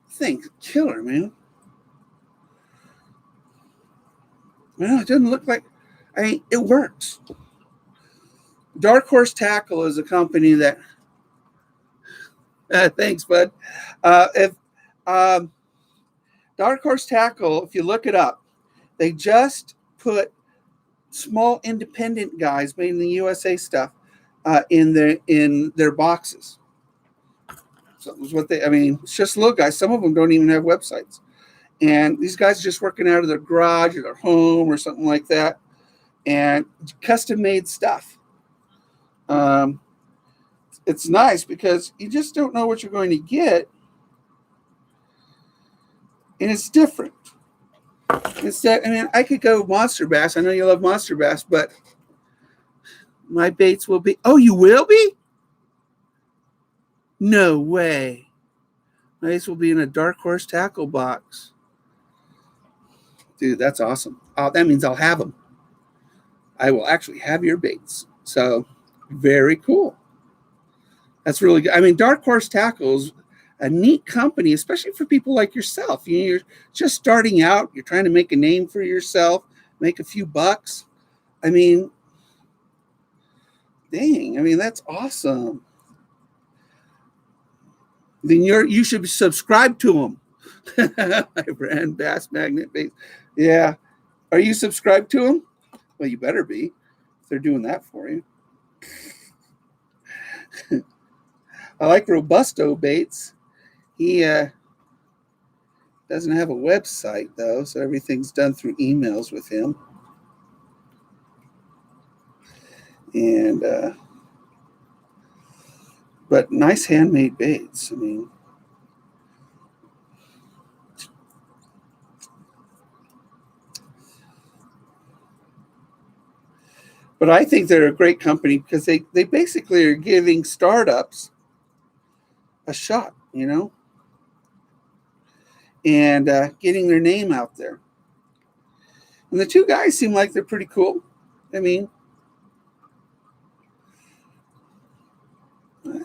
Thing, killer, man. Well, it doesn't look like. It works. Dark Horse Tackle is a company that. Thanks, bud. If Dark Horse Tackle, if you look it up, they just put small independent guys made in the USA stuff in their boxes. So it was what they. I mean, it's just little guys. Some of them don't even have websites, and these guys are just working out of their garage or their home or something like that, and custom made stuff. It's nice because you just don't know what you're going to get, and it's different. Instead, I mean, I could go monster bass. I know you love monster bass, but my baits will be. Oh, you will be? No way. My baits will be in a Dark Horse tackle box. Dude, that's awesome. That means I'll have them. I will actually have your baits. So, very cool. That's really good. I mean, Dark Horse Tackles, a neat company, especially for people like yourself. You're just starting out. You're trying to make a name for yourself, make a few bucks. I mean, dang. I mean, that's awesome. Then you should subscribe to them. My brand Bass Magnet Bait. Yeah. Are you subscribed to them? Well, you better be if they're doing that for you. I like Robusto Baits. He doesn't have a website, though, so everything's done through emails with him. And but nice handmade baits. I mean, but I think they're a great company because they basically are giving startups a shot, you know, and getting their name out there. And the two guys seem like they're pretty cool. I mean,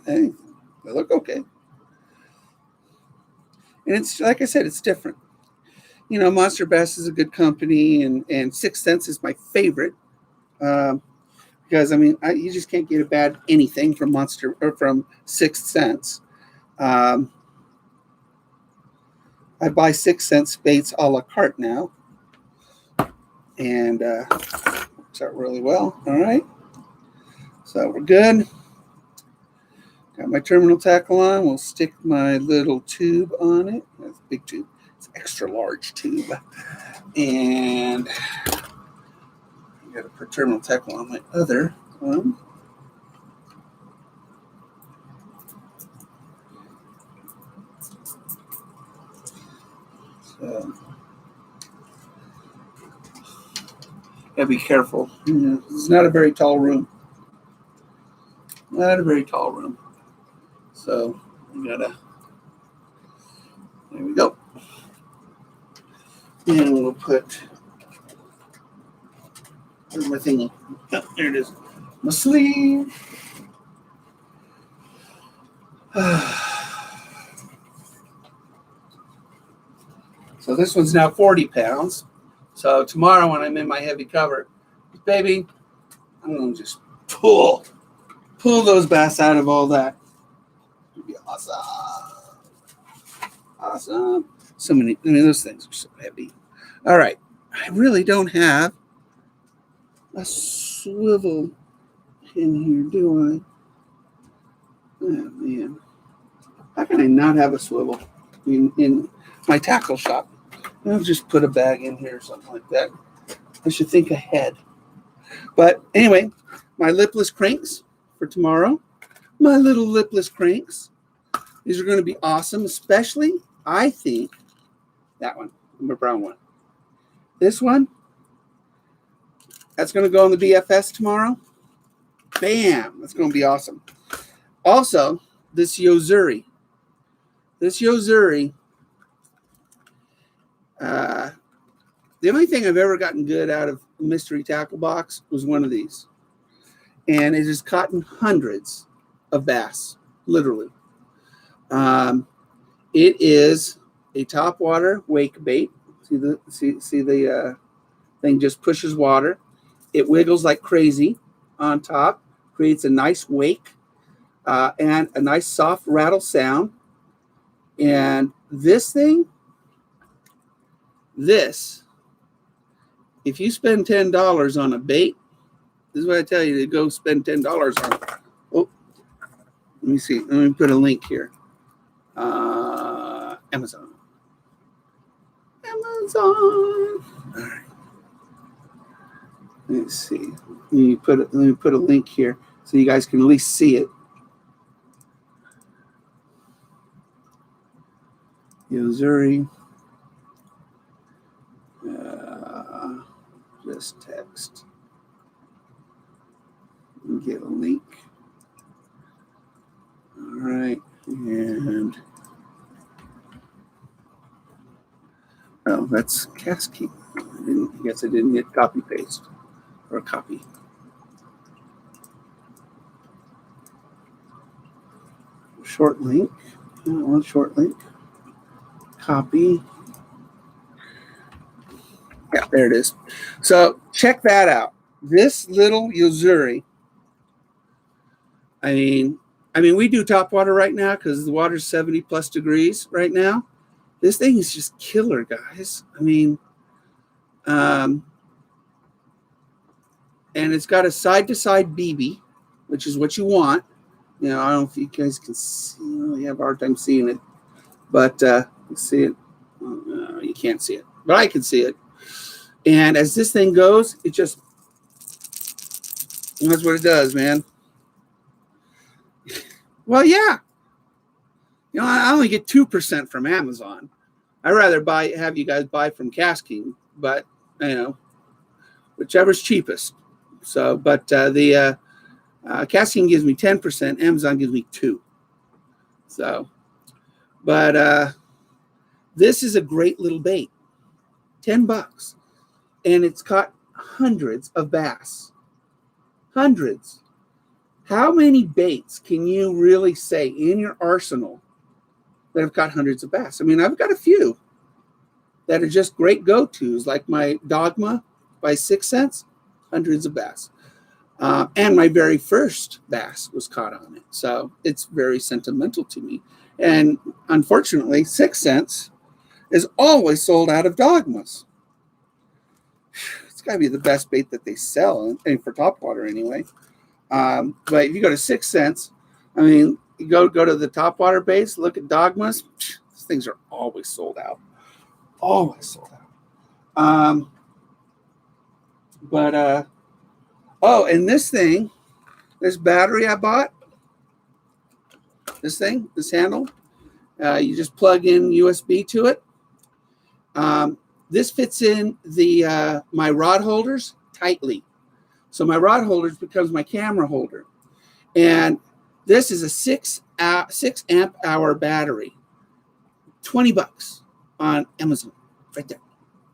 they look okay. And it's like I said, it's different. You know, Monster Bass is a good company, and Sixth Sense is my favorite. Because I mean, you just can't get a bad anything from Monster or from Sixth Sense. I buy Sixth Sense baits a la carte now, and works out really well. All right, so we're good. Got my terminal tackle on. We'll stick my little tube on it. That's a big tube. It's an extra large tube, and I got to put terminal tackle on my other one. So, gotta be careful. You know, it's not a very tall room. Not a very tall room. So we gotta. There we go. And we'll put. Where's my thingy? Oh, there it is. My sleeve. So this one's now 40 pounds. So tomorrow when I'm in my heavy cover, baby, I'm going to just pull those bass out of all that. It'll be awesome. Awesome. So many, I mean, those things are so heavy. All right. I really don't have a swivel in here, do I? Oh, man. How can I not have a swivel in my tackle shop? I'll just put a bag in here or something like that. I should think ahead. But anyway, my lipless cranks for tomorrow. My little lipless cranks. These are going to be awesome, especially, I think, that one, the brown one. This one, that's going to go on the BFS tomorrow. Bam! That's going to be awesome. Also, this Yozuri. The only thing I've ever gotten good out of a mystery tackle box was one of these. And it has caught hundreds of bass, literally. It is a topwater wake bait. See the thing just pushes water. It wiggles like crazy on top, creates a nice wake and a nice soft rattle sound. And this thing, this if you spend $10 on a bait, this is what I tell you to go spend $10 on. Oh, let me see. Let me put a link here. Amazon. Amazon. All right. Let's see. Let me put a link here so you guys can at least see it. Missouri. Just text. Get a link. All right. And oh, that's kastking. I guess I didn't hit copy paste or copy. Short link. One short link. Copy. Yeah, there it is. So check that out. This little Yozuri. I mean, we do top water right now because the water's 70 plus degrees right now. This thing is just killer, guys. I mean, and it's got a side-to-side BB, which is what you want. You know, I don't know if you guys can see. You have a hard time seeing it, but let's see it. Oh, you can't see it, but I can see it. And as this thing goes, it just, that's what it does, man. Well, yeah. You know, I only get 2% from Amazon. I'd rather have you guys buy from Kastking, but, you know, whichever's cheapest. So, but the Kastking gives me 10%. Amazon gives me 2%. So, but this is a great little bait. $10. And it's caught hundreds of bass. Hundreds. How many baits can you really say in your arsenal that have caught hundreds of bass? I mean, I've got a few that are just great go-tos, like my Dogma by 6 cents, hundreds of bass. And my very first bass was caught on it. So it's very sentimental to me. And unfortunately, 6 cents is always sold out of Dogmas. It's got to be the best bait that they sell, and for topwater anyway. But if you go to 6 cents, I mean, you go to the topwater base, look at Dogmas. These things are always sold out. Always sold out. Oh, and this thing, this battery I bought, this handle, you just plug in USB to it. This fits in the my rod holders tightly. So my rod holders becomes my camera holder. And this is a 6 amp hour battery. $20 on Amazon. Right there.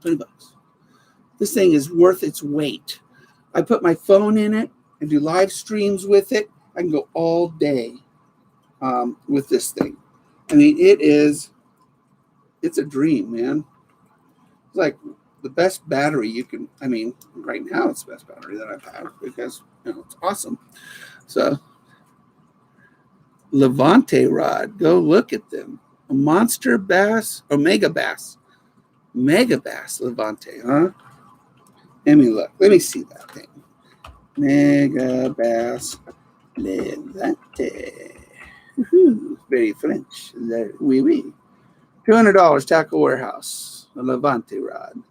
$20. This thing is worth its weight. I put my phone in it and do live streams with it. I can go all day with this thing. I mean, it's a dream, man. It's like the best battery you can, I mean, right now it's the best battery that I've had because, you know, it's awesome. So, Levante rod, go look at them. A monster bass, or mega bass. Mega bass Levante, huh? Let me look. Let me see that thing. Mega bass Levante. Woohoo, very French. Oui, oui. $200 Tackle Warehouse, a Levante rod.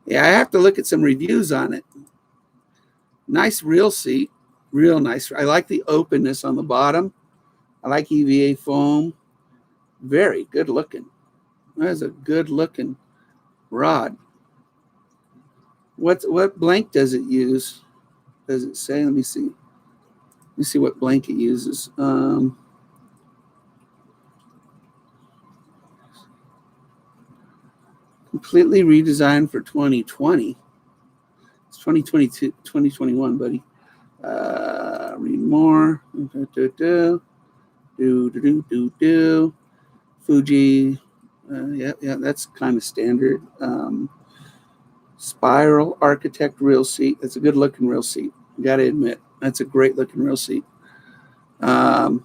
Yeah, I have to look at some reviews on it. Nice reel seat, real nice. I like the openness on the bottom. I like EVA foam. Very good looking. That is a good looking rod. What blank does it use? Does it say? Let me see. Let me see what blank it uses. Completely redesigned for 2020. It's 2022, 2021, buddy. Read more. Fuji. Yeah, that's kind of standard. Spiral Architect reel seat. That's a good looking reel seat. You got to admit, that's a great looking reel seat. Doesn't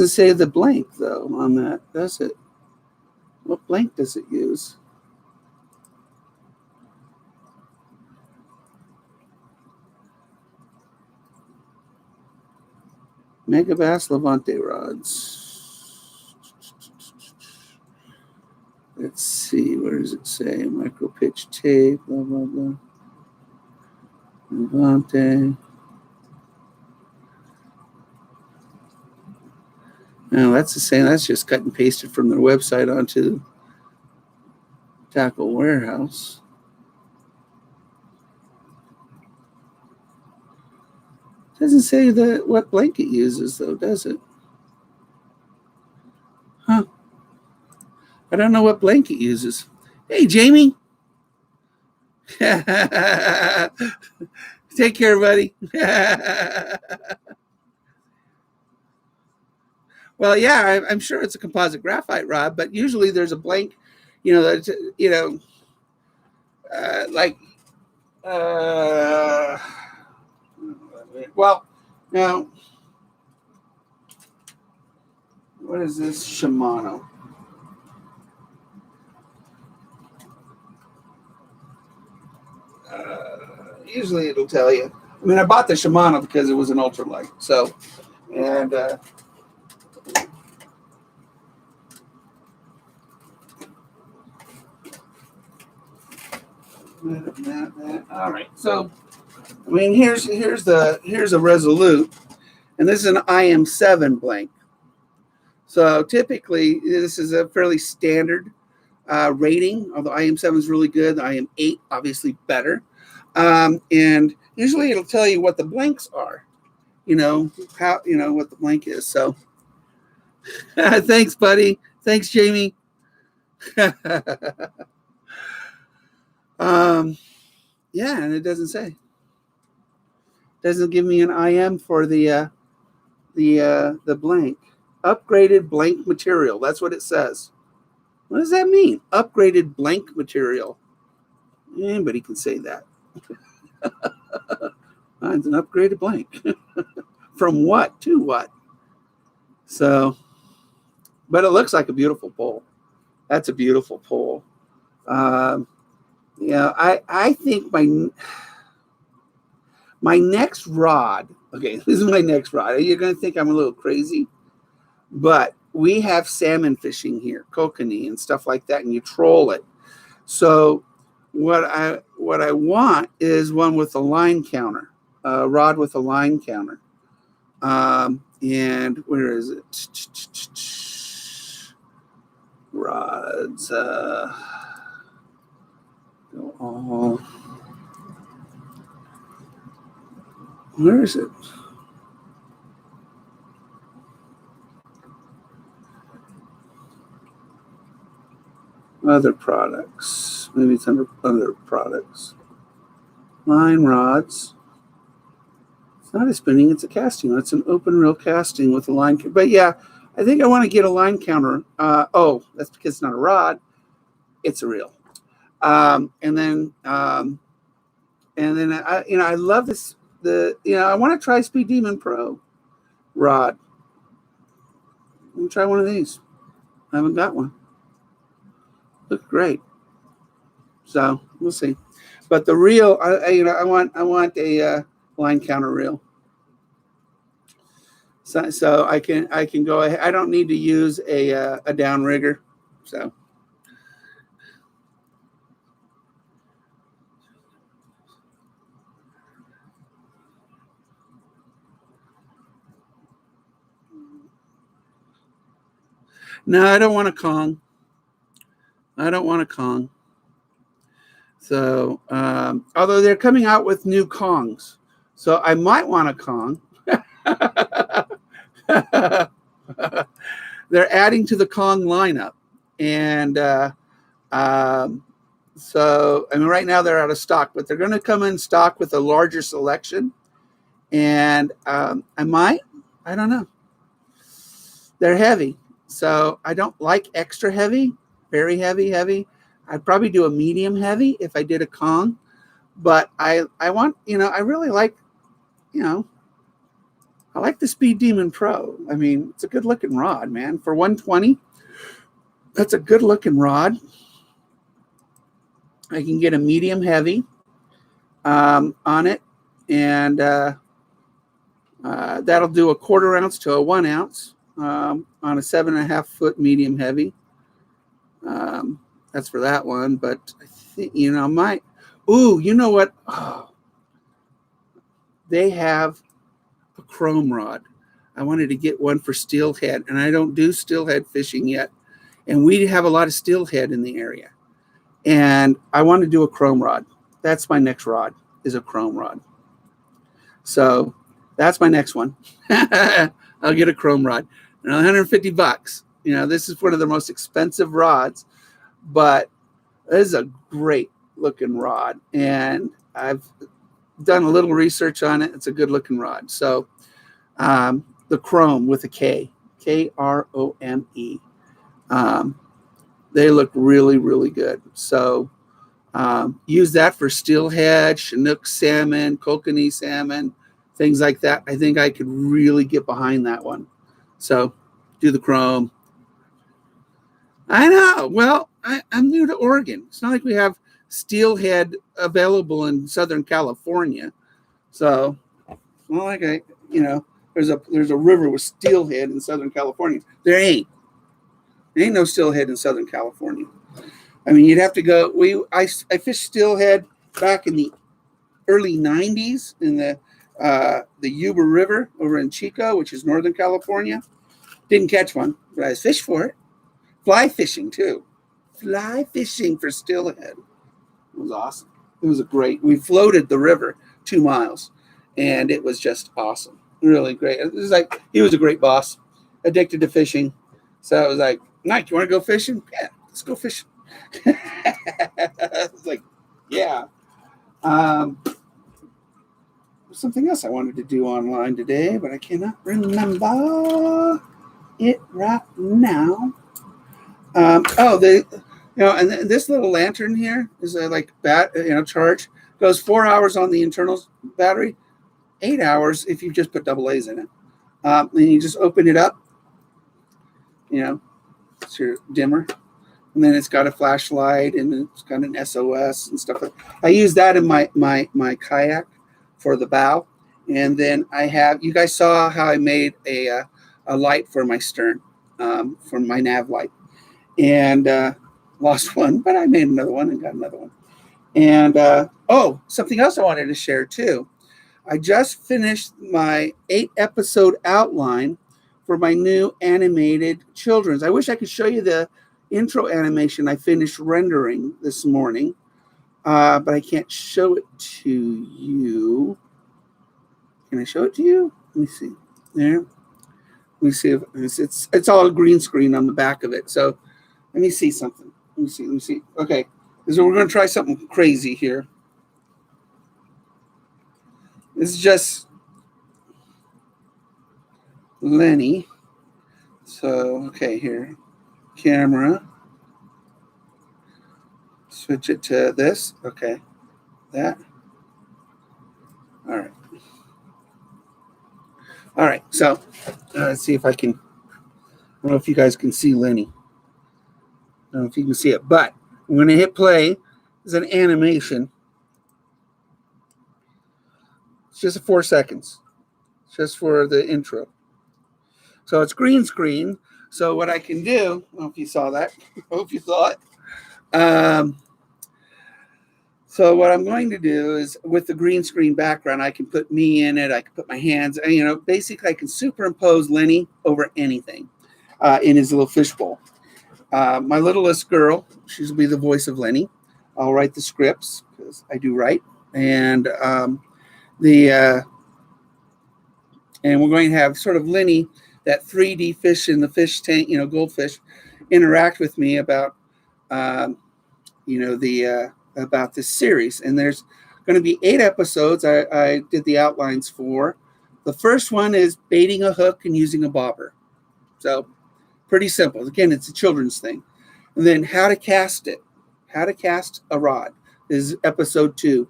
say the blank though on that, does it? What blank does it use? Megabass Levante rods. Let's see, where does it say? Micro pitch tape, blah, blah, blah. Levante. No, that's the same. That's just cut and pasted from their website onto Tackle Warehouse. Doesn't say what blanket uses, though, does it? Huh. I don't know what blanket uses. Hey, Jamie. Take care, buddy. Well, yeah, I'm sure it's a composite graphite rod, but usually there's a blank, that's, like, well, now, what is this? Shimano. Usually it'll tell you. I mean, I bought the Shimano because it was an ultralight. So, and all right. So, I mean, here's a Resolute, and this is an IM7 blank. So typically, this is a fairly standard rating. Although IM7 is really good, the IM8 obviously better. And usually it'll tell you what the blanks are, how, what the blank is. So thanks, buddy. Thanks, Jamie. Yeah, and it doesn't say. Doesn't give me an IM for the blank. Upgraded blank material. That's what it says. What does that mean? Upgraded blank material. Anybody can say that. It's an upgraded blank. From what to what? So, but it looks like a beautiful pole. That's a beautiful pole. I think my next rod. Okay, this is my next rod. You're going to think I'm a little crazy, but we have salmon fishing here, kokanee and stuff like that, and you troll it. So what I want is one with a line counter, a rod with a line counter. And where is it? Rods. Where is it? Other products. Maybe it's under other products. Line rods. It's not a spinning, it's a casting. It's an open reel casting with a line. But yeah, I think I want to get a line counter. That's because it's not a rod. It's a reel. And then I love this. I want to try Speed Demon Pro rod. Let me try one of these. I haven't got one. Look great. So we'll see. But the reel, I want a line counter reel. So I can go ahead. I don't need to use a downrigger. So. No, I don't want a Kong. So, although they're coming out with new Kongs, so I might want a Kong. They're adding to the Kong lineup, and so I mean, right now they're out of stock, but they're going to come in stock with a larger selection, and I don't know. They're heavy. So I don't like extra heavy, very heavy. I'd probably do a medium heavy if I did a Kong, but I want, I really like, I like the Speed Demon Pro. I mean, it's a good looking rod, man. For 120, that's a good looking rod. I can get a medium heavy on it, and That'll do a 1/4 ounce to a 1 ounce on a 7.5 foot medium heavy. That's for that one. But I think, you know what? Oh, they have a chrome rod. I wanted to get one for steelhead, and I don't do steelhead fishing yet. And we have a lot of steelhead in the area. And I want to do a chrome rod. That's my next rod, is a chrome rod. So that's my next one. I'll get a chrome rod. And $150. This is one of the most expensive rods, but this is a great looking rod. And I've done a little research on it. It's a good looking rod. So the chrome with a K, Krome. They look really, really good. So use that for steelhead, Chinook salmon, kokanee salmon, things like that. I think I could really get behind that one. So do the chrome. I know. Well, I'm new to Oregon. It's not like we have steelhead available in Southern California. So it's not like there's a river with steelhead in Southern California. There ain't no steelhead in Southern California. I mean, you'd have to go. I fished steelhead back in the early '90s in the Yuba River over in Chico, which is Northern California. Didn't catch one, but I fished for it. Fly fishing too. Fly fishing for steelhead. It was awesome. It was we floated the river 2 miles, and it was just awesome. Really great. It was like, he was a great boss, addicted to fishing. So I was like, Mike, you want to go fishing? Yeah, let's go fishing. It's like, yeah. There's something else I wanted to do online today, but I cannot remember it right now. And this little lantern here is charge. Goes 4 hours on the internal battery, 8 hours if you just put double A's in it. And you just open it up. It's your dimmer, and then it's got a flashlight and it's got an SOS and stuff. I use that in my kayak for the bow, and then you guys saw how I made a light for my stern, for my nav light, and lost one, but I made another one and got another one. And something else I wanted to share too. I just finished my 8-episode outline for my new animated children's. I wish I could show you the intro animation I finished rendering this morning, but I can't show it to you. Can I show it to you? Let me see. There. Let me see if it's all green screen on the back of it. So let me see something. Let me see. Okay, so we're going to try something crazy here. This is just Lenny. So, okay, here. Camera. Switch it to this. Okay. That. All right. All right. So, let's see if I can. I don't know if you guys can see Lenny. I don't know if you can see it, but I'm going to hit play. It's an animation. It's just 4 seconds. It's just for the intro. So it's green screen. So what I can do, I don't know if you saw that. I hope you saw it. So what I'm going to do is, with the green screen background, I can put me in it. I can put my hands, basically I can superimpose Lenny over anything in his little fishbowl. My littlest girl, she'll be the voice of Lenny. I'll write the scripts because I do write. And and we're going to have sort of Lenny, that 3D fish in the fish tank, goldfish, interact with me about, about this series. And there's going to be 8 episodes I did the outlines for. The first one is baiting a hook and using a bobber. So pretty simple. Again, it's a children's thing. And then how to cast it, how to cast a rod is episode 2.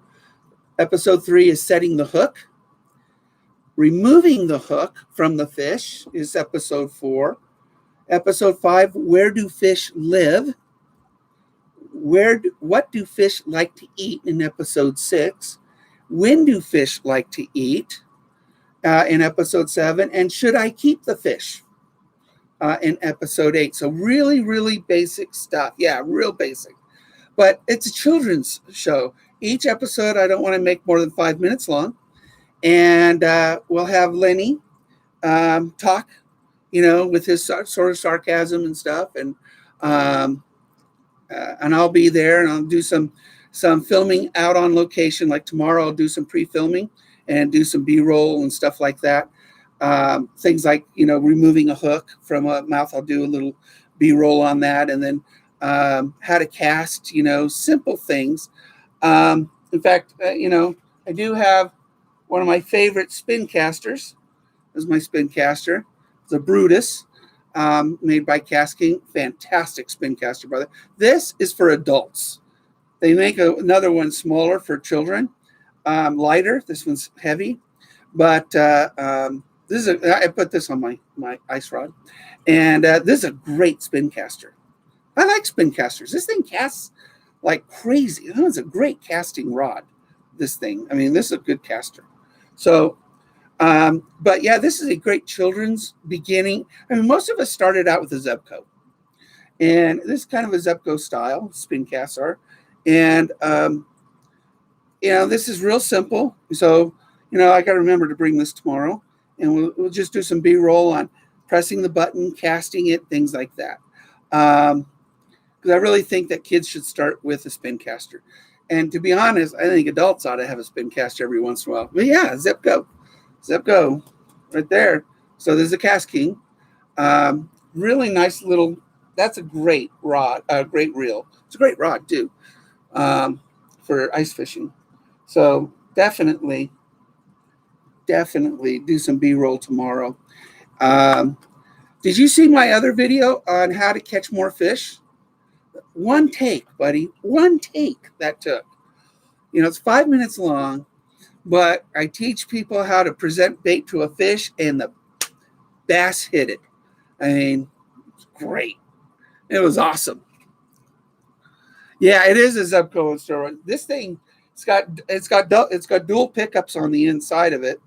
Episode 3 is setting the hook. Removing the hook from the fish is episode 4. Episode 5, where do fish live? What do fish like to eat in episode 6? When do fish like to eat? in episode 7, and should I keep the fish in episode 8. So really, really basic stuff. Yeah, real basic. But it's a children's show. Each episode, I don't want to make more than 5 minutes long. And we'll have Lenny talk, with his sort of sarcasm and stuff. And I'll be there, and I'll do some filming out on location. Like tomorrow, I'll do some pre-filming and do some B-roll and stuff like that. Things like, removing a hook from a mouth. I'll do a little B-roll on that. And then how to cast, simple things. In fact, I do have one of my favorite spin casters. This is my spin caster. It's a Brutus, made by Kastking. Fantastic spin caster, brother. This is for adults. They make another one smaller for children, lighter. This one's heavy, but I put this on my ice rod, and this is a great spin caster. I like spin casters. This thing casts like crazy. It's a great casting rod. This thing. I mean, this is a good caster. So, but yeah, this is a great children's beginning. I mean, most of us started out with a Zebco, and this is kind of a Zebco style spin caster. And, this is real simple. So, I got to remember to bring this tomorrow, and we'll just do some B-roll on pressing the button, casting it, things like that. Because I really think that kids should start with a spin caster. And to be honest, I think adults ought to have a spin caster every once in a while. But yeah, Zebco, right there. So there's a Kastking. Really nice little, that's a great rod, great reel. It's a great rod too, for ice fishing. So definitely do some B-roll tomorrow. Did you see my other video on how to catch more fish? One take, buddy. One take that took. It's 5 minutes long, but I teach people how to present bait to a fish, and the bass hit it. I mean, it's great. It was awesome. Yeah, it is a Zebco on steroids. This thing, it's got dual pickups on the inside of it.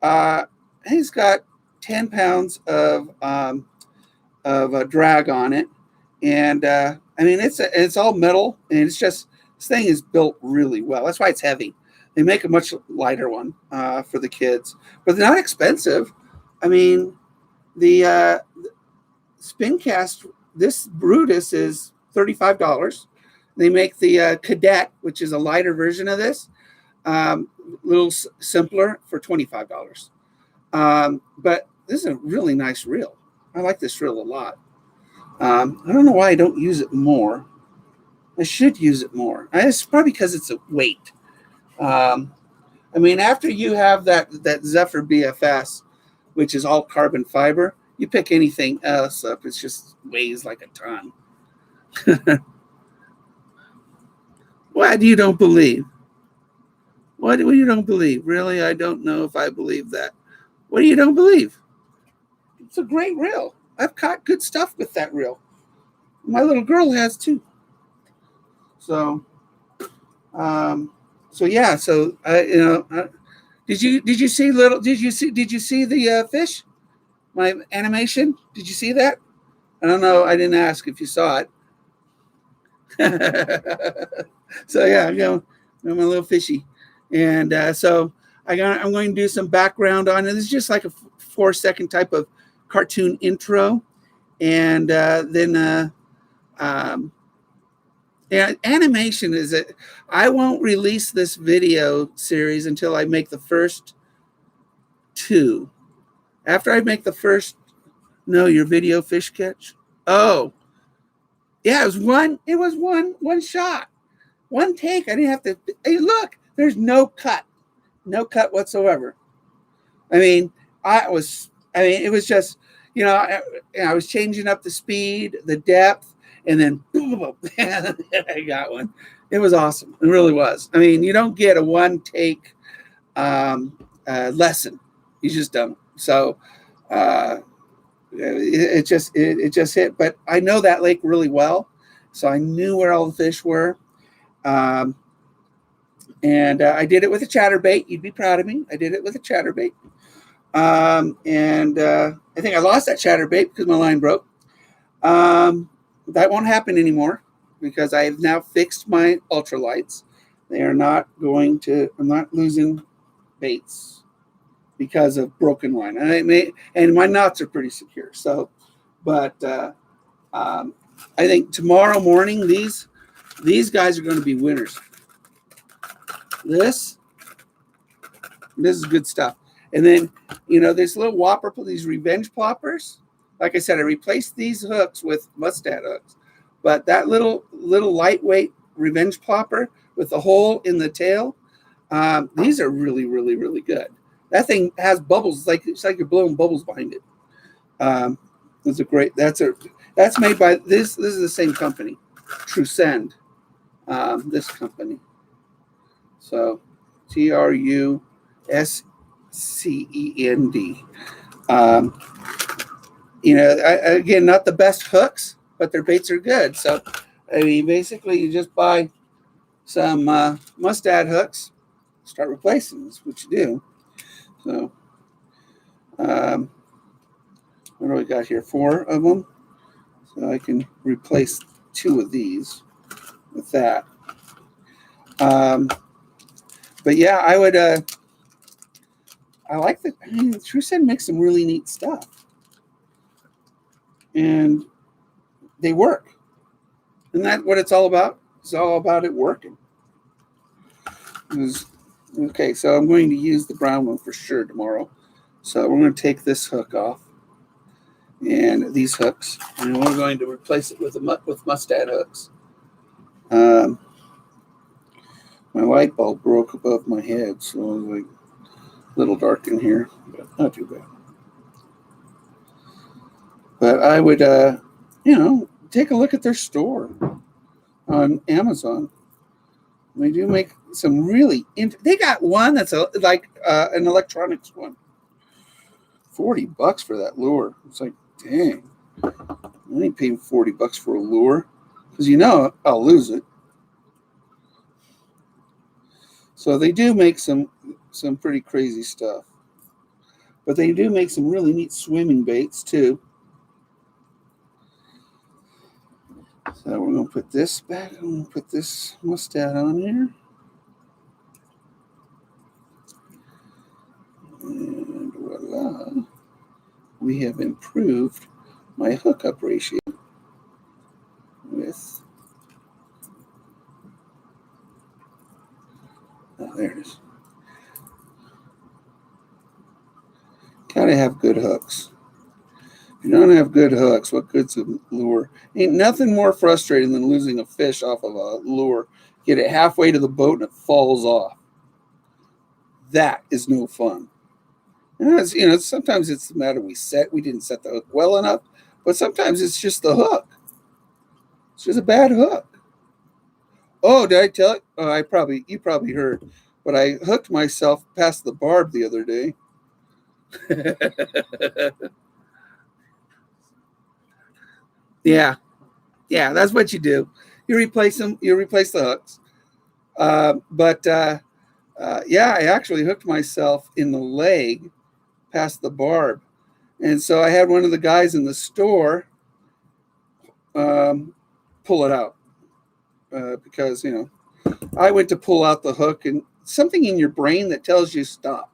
I think it's got 10 pounds of a drag on it, and I mean it's all metal, and it's just, this thing is built really well. That's why it's heavy. They make a much lighter one for the kids, but they're not expensive. I mean, the spin cast, this Brutus is $35. They make the Cadet, which is a lighter version of this, a little simpler, for $25. But this is a really nice reel. I like this reel a lot. I don't know why I don't use it more. I should use it more. It's probably because it's a weight. I mean, after you have that Zephyr BFS, which is all carbon fiber, you pick anything else up, it just weighs like a ton. What you don't believe? What you don't believe? Really, I don't know if I believe that. What do you don't believe? It's a great reel. I've caught good stuff with that reel. My little girl has too. So, yeah. So, did you see the fish? My animation? Did you see that? I don't know. I didn't ask if you saw it. So yeah, my little fishy, and so I'm going to do some background on it. This is just like a 4-second type of cartoon intro, and then animation is it. I won't release this video series until I make the first 2. After I make the first, your video fish catch. Oh, yeah, it was one shot, one take. I didn't have to. Hey, look, there's no cut whatsoever. I mean, it was just, I was changing up the speed, the depth, and then boom, I got one. It was awesome. It really was. I mean, you don't get a one take lesson. You just don't. So it just hit. But I know that lake really well, so I knew where all the fish were. And I did it with a chatterbait. You'd be proud of me. I did it with a chatterbait. And I think I lost that chatterbait because my line broke. That won't happen anymore because I have now fixed my ultralights. They are not going to, I'm not losing baits because of broken line. And my knots are pretty secure. So, but I think tomorrow morning, these guys are going to be winners. This is good stuff. And then, this little whopper, these revenge ploppers. Like I said, I replaced these hooks with mustad hooks. But that little lightweight revenge plopper with the hole in the tail, these are really, really, really good. That thing has bubbles. It's like you're blowing bubbles behind it. It's a great. That's made by this. This is the same company, Truscend. This company. So, TRUSCEND. Again, not the best hooks, but their baits are good. So, I mean, basically, you just buy some mustad hooks, start replacing. That's what you do. So, what do we got here? 4 of them. So I can replace 2 of these with that. But yeah, I would. I like the. Truscend makes some really neat stuff, and they work. Isn't that what it's all about? It's all about it working. Okay, so I'm going to use the brown one for sure tomorrow. So we're going to take this hook off and these hooks, and we're going to replace it with mustad hooks. My light bulb broke above my head, so it was like a little dark in here, but not too bad. But I would, take a look at their store on Amazon. They do make some really. They got one that's like an electronics one. $40 for that lure. It's like, dang, I ain't paying $40 for a lure because I'll lose it. So they do make some pretty crazy stuff, but they do make some really neat swimming baits too. So we're going to put this back. I'm going to put this mustad on here. And voila. We have improved my hookup ratio with... Oh, there it is. Gotta have good hooks. If you don't have good hooks, what good's a lure? Ain't nothing more frustrating than losing a fish off of a lure. Get it halfway to the boat and it falls off. That is no fun. And sometimes it's the matter we didn't set the hook well enough, but sometimes it's just the hook. It's just a bad hook. Oh, did I tell it? Oh, you probably heard, but I hooked myself past the barb the other day. Yeah, that's what you do. You replace them. You replace the hooks. I actually hooked myself in the leg past the barb, and so I had one of the guys in the store pull it out because I went to pull out the hook, and something in your brain that tells you stop.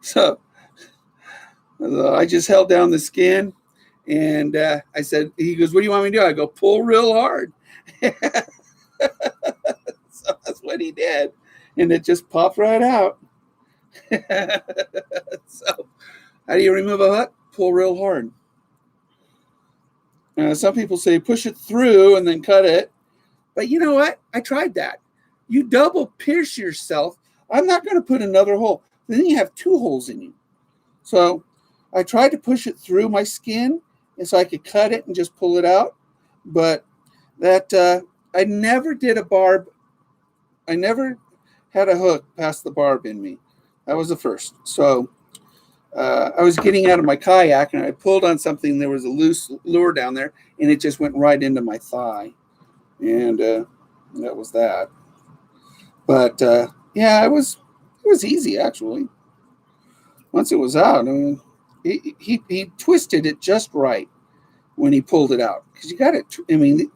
So I just held down the skin, and I said, he goes, "What do you want me to do?" I go, "Pull real hard." So that's what he did, and it just popped right out. So how do you remove a hook? Pull real hard. Some people say push it through and then cut it. But you know what? I tried that. You double pierce yourself. I'm not going to put another hole. Then you have 2 holes in you. So I tried to push it through my skin and so I could cut it and just pull it out. But that I never did a barb. I never had a hook past the barb in me. That was the first. So I was getting out of my kayak and I pulled on something. There was a loose lure down there and it just went right into my thigh. And that was that. But it was was easy, actually. Once it was out, I mean, he twisted it just right when he pulled it out. Because you got it, I mean, the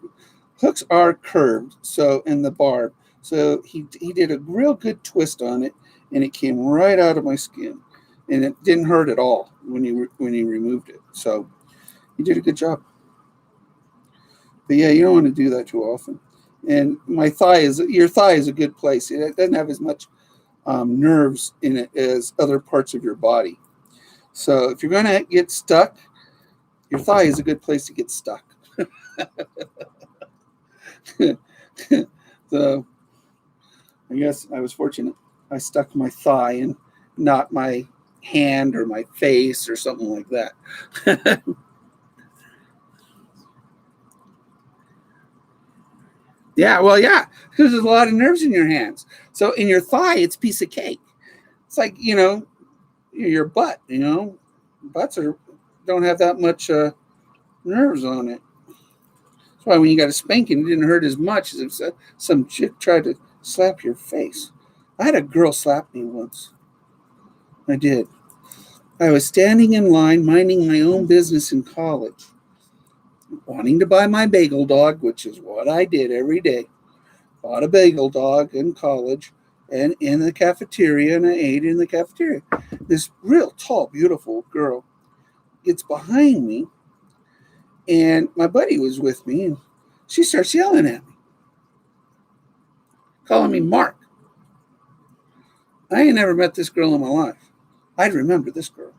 hooks are curved, so, in the barb. So he did a real good twist on it, and it came right out of my skin. And it didn't hurt at all when he removed it. So he did a good job. But yeah, you don't want to do that too often. And your thigh is a good place. It doesn't have as much nerves in it as other parts of your body. So if you're going to get stuck, your thigh is a good place to get stuck. So I guess I was fortunate. I stuck my thigh and not my hand or my face or something like that. Yeah, well, yeah, because there's a lot of nerves in your hands. So in your thigh, it's a piece of cake. It's like, your butt, butts don't have that much nerves on it. That's why when you got a spanking, it didn't hurt as much as if some chick tried to slap your face. I had a girl slap me once. I did. I was standing in line, minding my own business in college, wanting to buy my bagel dog, which is what I did every day. Bought a bagel dog in college and in the cafeteria, and I ate in the cafeteria. This real tall, beautiful girl gets behind me, and my buddy was with me, and she starts yelling at me, calling me Mark. I ain't never met this girl in my life. I'd remember this girl.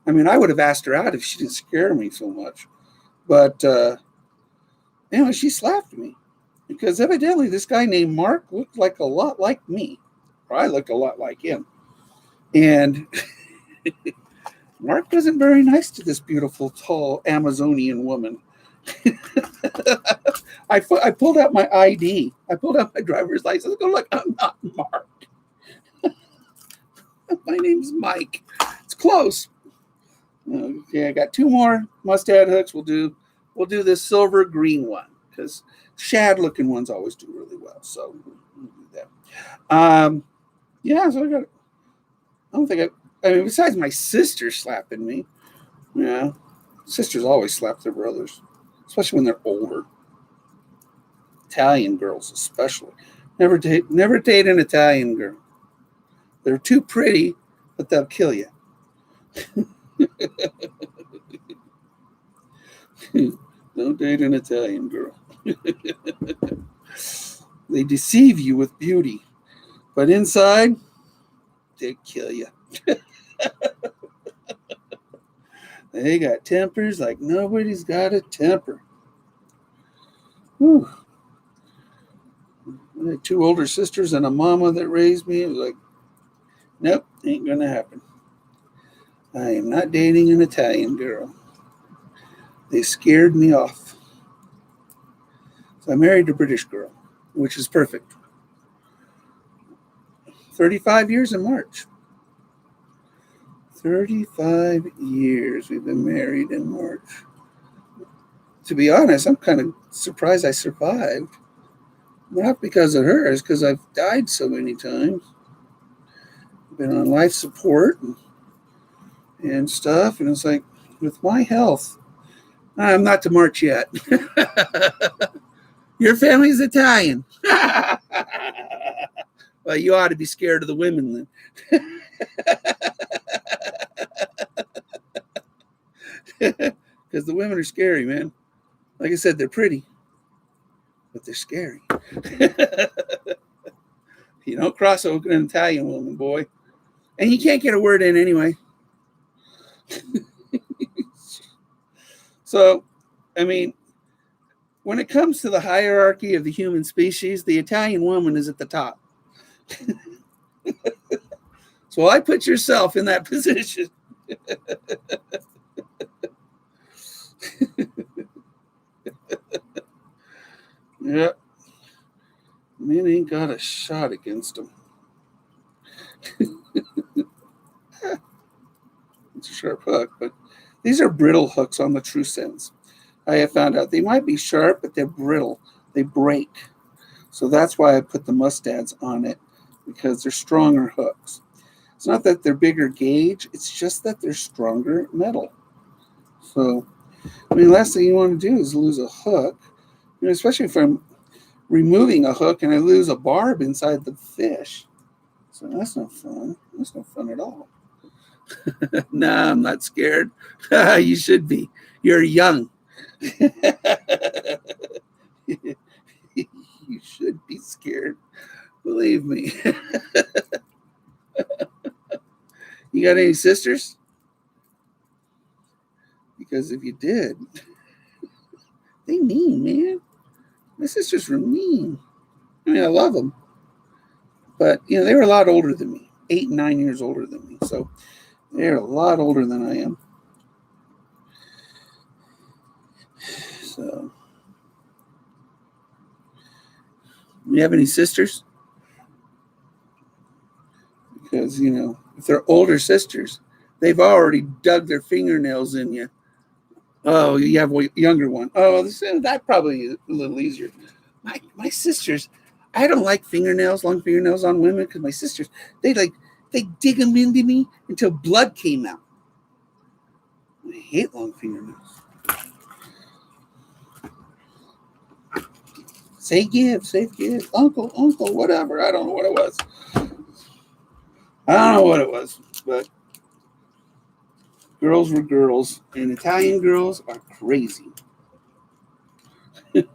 I mean, I would have asked her out if she didn't scare me so much. But anyway, she slapped me because evidently this guy named Mark looked like a lot like me, or I looked a lot like him. And Mark wasn't very nice to this beautiful, tall Amazonian woman. I pulled out my ID. I pulled out my driver's license. I go, look, I'm not Mark. My name's Mike. It's close. Okay, I got 2 more mustad hooks. We'll do this silver green one because shad looking ones always do really well. So we'll do that. Yeah, so I mean, besides my sister slapping me, sisters always slap their brothers, especially when they're older. Italian girls, especially. Never date an Italian girl. They're too pretty, but they'll kill you. Don't date an Italian girl. They deceive you with beauty, but inside, they kill you. They got tempers like nobody's got a temper. Whew. I had 2 older sisters and a mama that raised me. It was like, nope, ain't gonna happen. I am not dating an Italian girl. They scared me off. So I married a British girl, which is perfect. 35 years in March. 35 years we've been married in March. To be honest, I'm kind of surprised I survived. Not because of her, it's because I've died so many times. I've been on life support and stuff, and it's like, with my health, I'm not to March yet. Your family's Italian. Well, you ought to be scared of the women then. Because the women are scary, man. Like I said, they're pretty, but they're scary. You don't cross over an Italian woman, boy. And you can't get a word in anyway. So, I mean, when it comes to the hierarchy of the human species, the Italian woman is at the top. So I put yourself in that position. Yep. Man ain't got a shot against them. It's a sharp hook, but these are brittle hooks on the true sense. I have found out they might be sharp, but they're brittle. They break. So that's why I put the mustads on it, because they're stronger hooks. It's not that they're bigger gauge, it's just that they're stronger metal. So, I mean, the last thing you want to do is lose a hook, especially if I'm removing a hook and I lose a barb inside the fish. So that's no fun. That's no fun at all. Nah, I'm not scared. You should be. You're young. You should be scared. Believe me. You got any sisters? Because if you did, they mean, man. My sisters were mean. I mean, I love them. But, they were a lot older than me. 8 and 9 years older than me. So they're a lot older than I am. So, you have any sisters? Because, if they're older sisters, they've already dug their fingernails in you. Oh, you have a younger one. Oh, that probably is a little easier. My sisters, I don't like long fingernails on women, because my sisters, they dig them into me until blood came out. I hate long fingernails. Say give. Uncle, whatever. I don't know what it was. But girls were girls, and Italian girls are crazy. At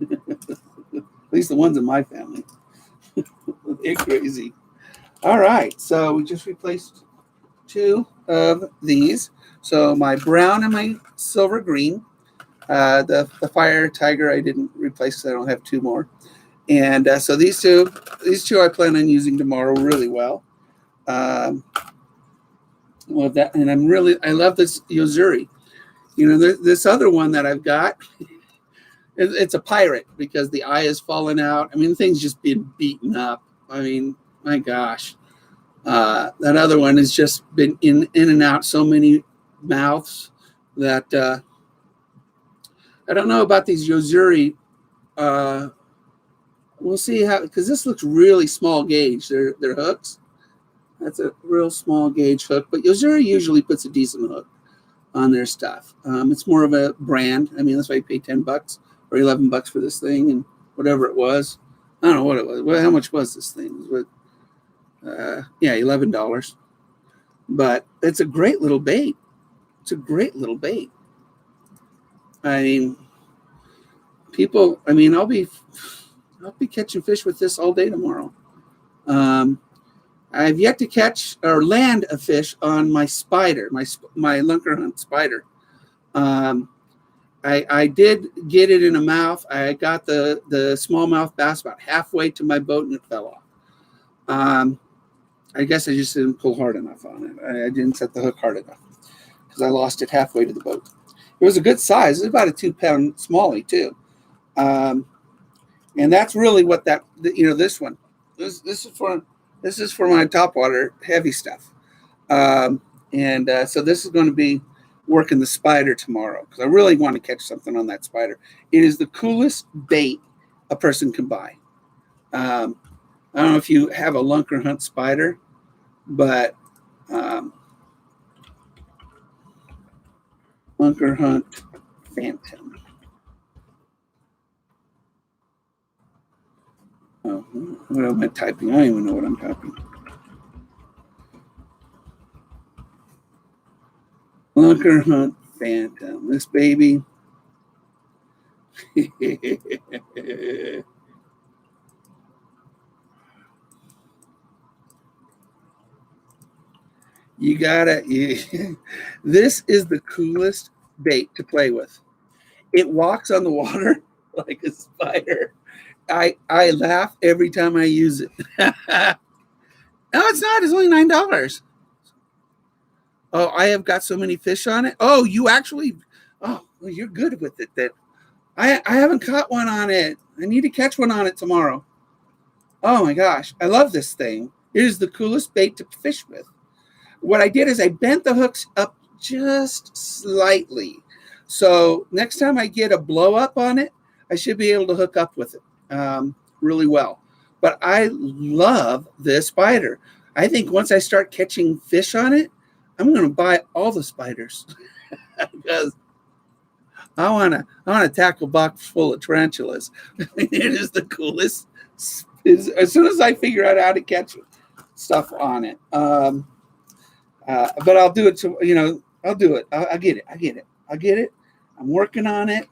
least the ones in my family. They're crazy. All right, so we just replaced 2 of these. So my brown and my silver green. The fire tiger I didn't replace because I don't have 2 more. And so these two I plan on using tomorrow really well. Love that, and I love this Yozuri. This other one that I've got, it's a pirate because the eye is falling out. I mean, the thing's just been beaten up. I mean, my gosh. That other one has just been in and out so many mouths that I don't know about these Yozuri. We'll see how, because this looks really small gauge. They're hooks. That's a real small gauge hook, but Yozuri usually puts a decent hook on their stuff. It's more of a brand. I mean, that's why you pay $10 or $11 for this thing, and whatever it was. I don't know what it was. Well, how much was this thing? $11. But it's a great little bait. I mean, I'll be catching fish with this all day tomorrow. I've yet to catch or land a fish on my spider, my lunker hunt spider. I did get it in a mouth. I got the smallmouth bass about halfway to my boat and it fell off. I guess I just didn't pull hard enough on it. I didn't set the hook hard enough because I lost it halfway to the boat. It was a good size. It was about a 2-pound smallie too. And that's really what this one. This is for my topwater heavy stuff. So this is going to be working the spider tomorrow because I really want to catch something on that spider. It is the coolest bait a person can buy. I don't know if you have a lunker hunt spider, but lunker hunt phantom. Oh, what am I typing? I don't even know what I'm typing. Lunker hunt phantom. This baby. This is the coolest bait to play with. It walks on the water like a spider. I laugh every time I use it. No, it's not. It's only $9. Oh, I have got so many fish on it. Oh, well, you're good with it then. I haven't caught one on it. I need to catch one on it tomorrow. Oh my gosh. I love this thing. It is the coolest bait to fish with. What I did is I bent the hooks up just slightly. So next time I get a blow up on it, I should be able to hook up with it really well. But I love this spider. I think once I start catching fish on it, I'm going to buy all the spiders because I want to tackle box full of tarantulas. It is the coolest. As soon as I figure out how to catch stuff on it, but I'll do it. I'll do it. I'll get it. I get it. I'll get it. I'm working on it.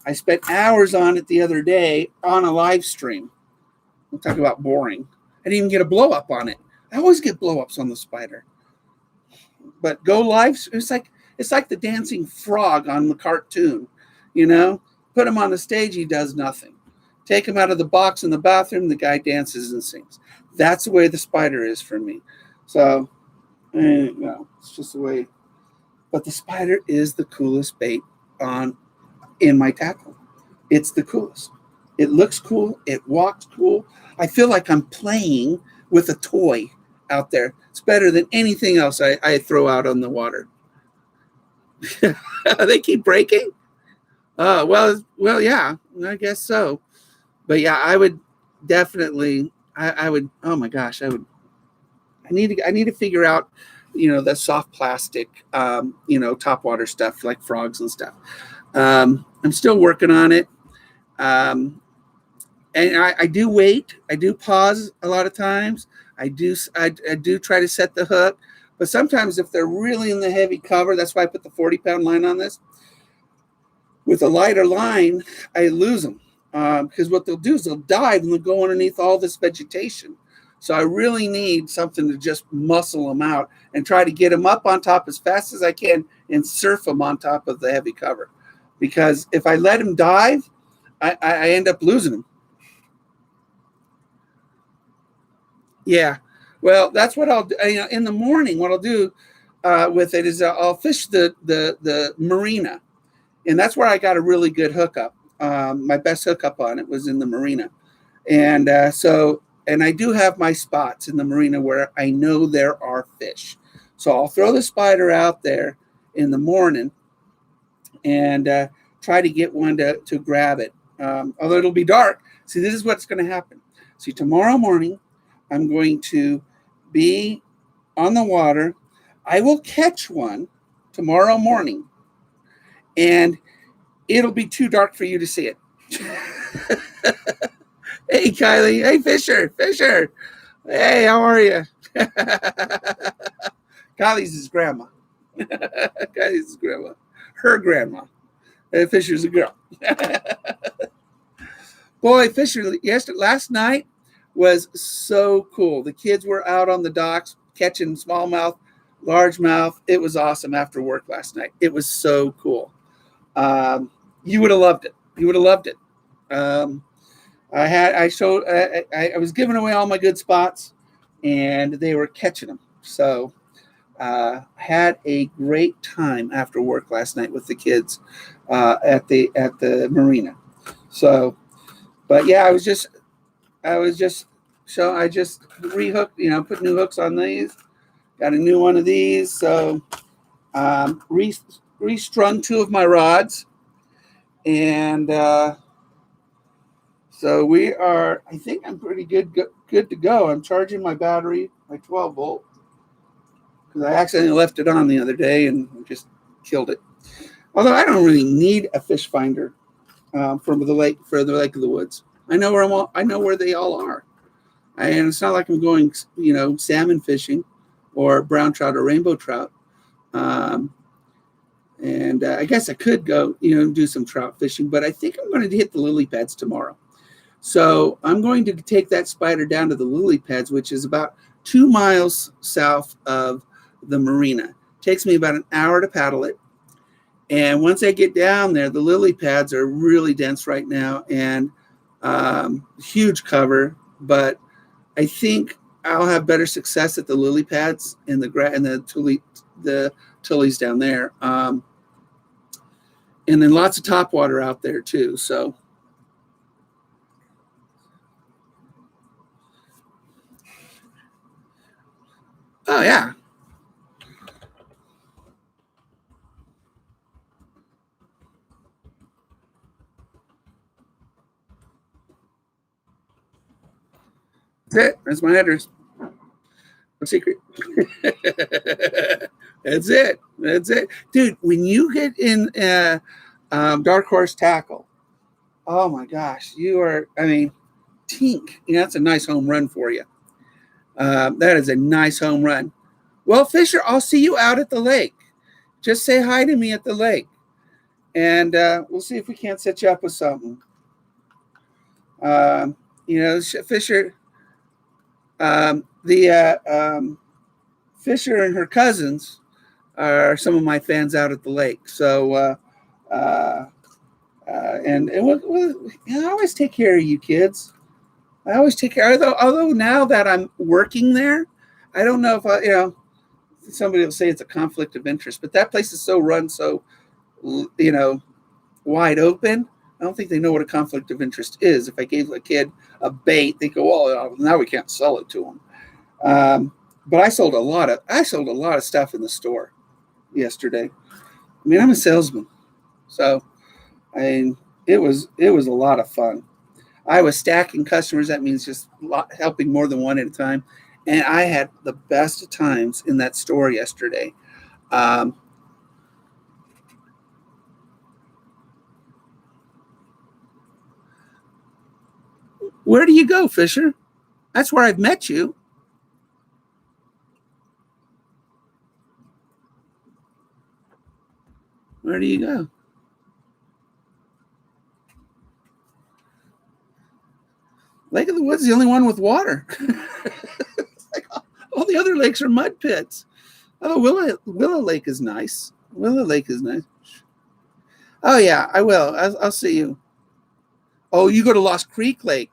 I spent hours on it the other day on a live stream. We'll talk about boring. I didn't even get a blow up on it. I always get blow ups on the spider. But go live, it's like the dancing frog on the cartoon, you know. Put him on the stage, he does nothing. Take him out of the box in the bathroom, the guy dances and sings. That's the way the spider is for me. So, it's just the way. But the spider is the coolest bait in my tackle. It's the coolest. It looks cool. It walks cool. I feel like I'm playing with a toy out there. It's better than anything else I throw out on the water. They keep breaking. Well, yeah, I guess so. But yeah, I would definitely. I would. Oh my gosh, I would. I need to figure out, the soft plastic, top water stuff like frogs and stuff. I'm still working on it. And I do wait. I do pause a lot of times. I do try to set the hook, but sometimes if they're really in the heavy cover, that's why I put the 40-pound line on this. With a lighter line, I lose them because what they'll do is they'll dive and they'll go underneath all this vegetation. So I really need something to just muscle them out and try to get them up on top as fast as I can and surf them on top of the heavy cover. Because if I let them dive, I end up losing them. Yeah. Well, that's what I'll do. In the morning, what I'll do with it is I'll fish the marina. And that's where I got a really good hookup. My best hookup on it was in the marina. And and I do have my spots in the marina where I know there are fish. So I'll throw the spider out there in the morning and try to get one to grab it. Although it'll be dark. See, this is what's going to happen. See, tomorrow morning, I'm going to be on the water. I will catch one tomorrow morning, and it'll be too dark for you to see it. Hey, Kylie. Hey, Fisher. Fisher. Hey, how are you? Kylie's his grandma. Kylie's his grandma. Her grandma. Fisher's a girl. Boy, Fisher, last night was so cool. The kids were out on the docks catching smallmouth, largemouth. It was awesome after work last night. It was so cool. You would have loved it. You would have loved it. I was giving away all my good spots, and they were catching them. So had a great time after work last night with the kids at the marina. So, but yeah, I just rehooked, put new hooks on these. Got a new one of these. So restrung two of my rods, and so we are. I think I'm pretty good to go. I'm charging my battery, my 12-volt, because I accidentally left it on the other day and just killed it. Although I don't really need a fish finder for the lake of the woods. I know where they all are, and it's not like I'm going, salmon fishing, or brown trout or rainbow trout. And I guess I could go, do some trout fishing, but I think I'm going to hit the lily pads tomorrow. So I'm going to take that spider down to the lily pads, which is about 2 miles south of the marina. It takes me about an hour to paddle it. And once I get down there, the lily pads are really dense right now and huge cover. But I think I'll have better success at the lily pads and the tullies down there. And then lots of topwater out there too. So. Oh, yeah. it. That's my address. No secret. That's it. That's it. Dude, when you get in Dark Horse Tackle, oh my gosh, you are, I mean, tink. That's a nice home run for you. That is a nice home run. Well, Fisher, I'll see you out at the lake. Just say hi to me at the lake. And we'll see if we can't set you up with something. Fisher, Fisher and her cousins are some of my fans out at the lake. So, and I always take care of you kids. I always take care. Although now that I'm working there, I don't know if somebody will say it's a conflict of interest, but that place is so run so, wide open. I don't think they know what a conflict of interest is. If I gave a kid a bait, they go, "Well, now we can't sell it to them." But I sold a lot of stuff in the store yesterday. I mean, I'm a salesman, so it was a lot of fun. I was stacking customers. That means just helping more than one at a time, and I had the best of times in that store yesterday. Where do you go, Fisher? That's where I've met you. Where do you go? Lake of the Woods is the only one with water. Like all the other lakes are mud pits. Oh, Willow Lake is nice. Willow Lake is nice. Oh, yeah, I will. I'll see you. Oh, you go to Lost Creek Lake.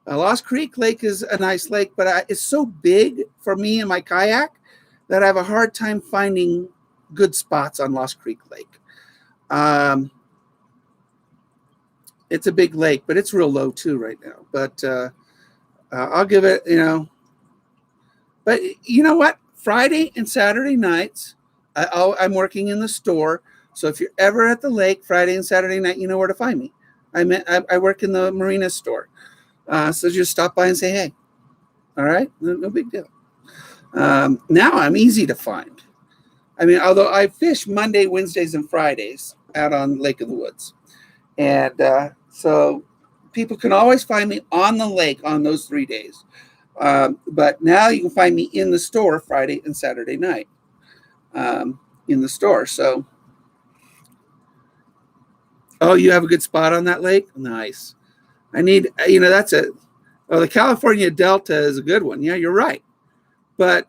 Lost Creek Lake is a nice lake, but it's so big for me and my kayak that I have a hard time finding good spots on Lost Creek Lake. It's a big lake, but it's real low too right now. But I'll give it, But you know what? Friday and Saturday nights, I'm working in the store. So if you're ever at the lake Friday and Saturday night, you know where to find me. I work in the marina store. So just stop by and say, hey. All right? No big deal. Now I'm easy to find. I mean, although I fish Monday, Wednesdays, and Fridays out on Lake of the Woods. And so people can always find me on the lake on those 3 days. But now you can find me in the store Friday and Saturday night in the store. So, oh, you have a good spot on that lake? Nice. I need, the California Delta is a good one. Yeah, you're right. But,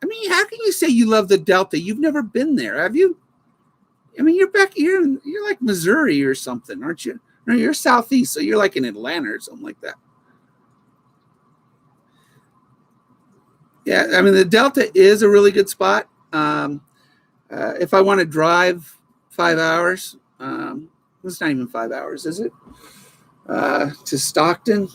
I mean, how can you say you love the Delta? You've never been there, have you? I mean, you're like Missouri or something, aren't you? No, you're southeast, so you're like in Atlanta or something like that. Yeah, I mean, the Delta is a really good spot. If I want to drive 5 hours, it's not even 5 hours, is it? To Stockton.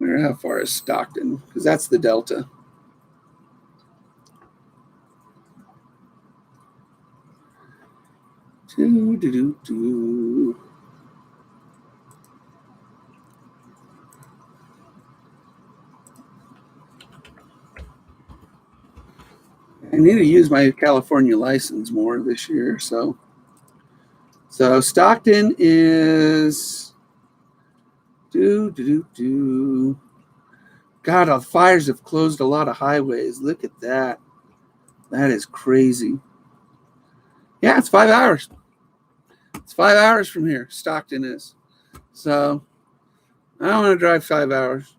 I wonder how far is Stockton, because that's the Delta. Do. I need to use my California license more this year. So Stockton is God, the fires have closed a lot of highways. Look at that. That is crazy. Yeah, it's 5 hours. It's 5 hours from here. Stockton is. So I don't want to drive 5 hours.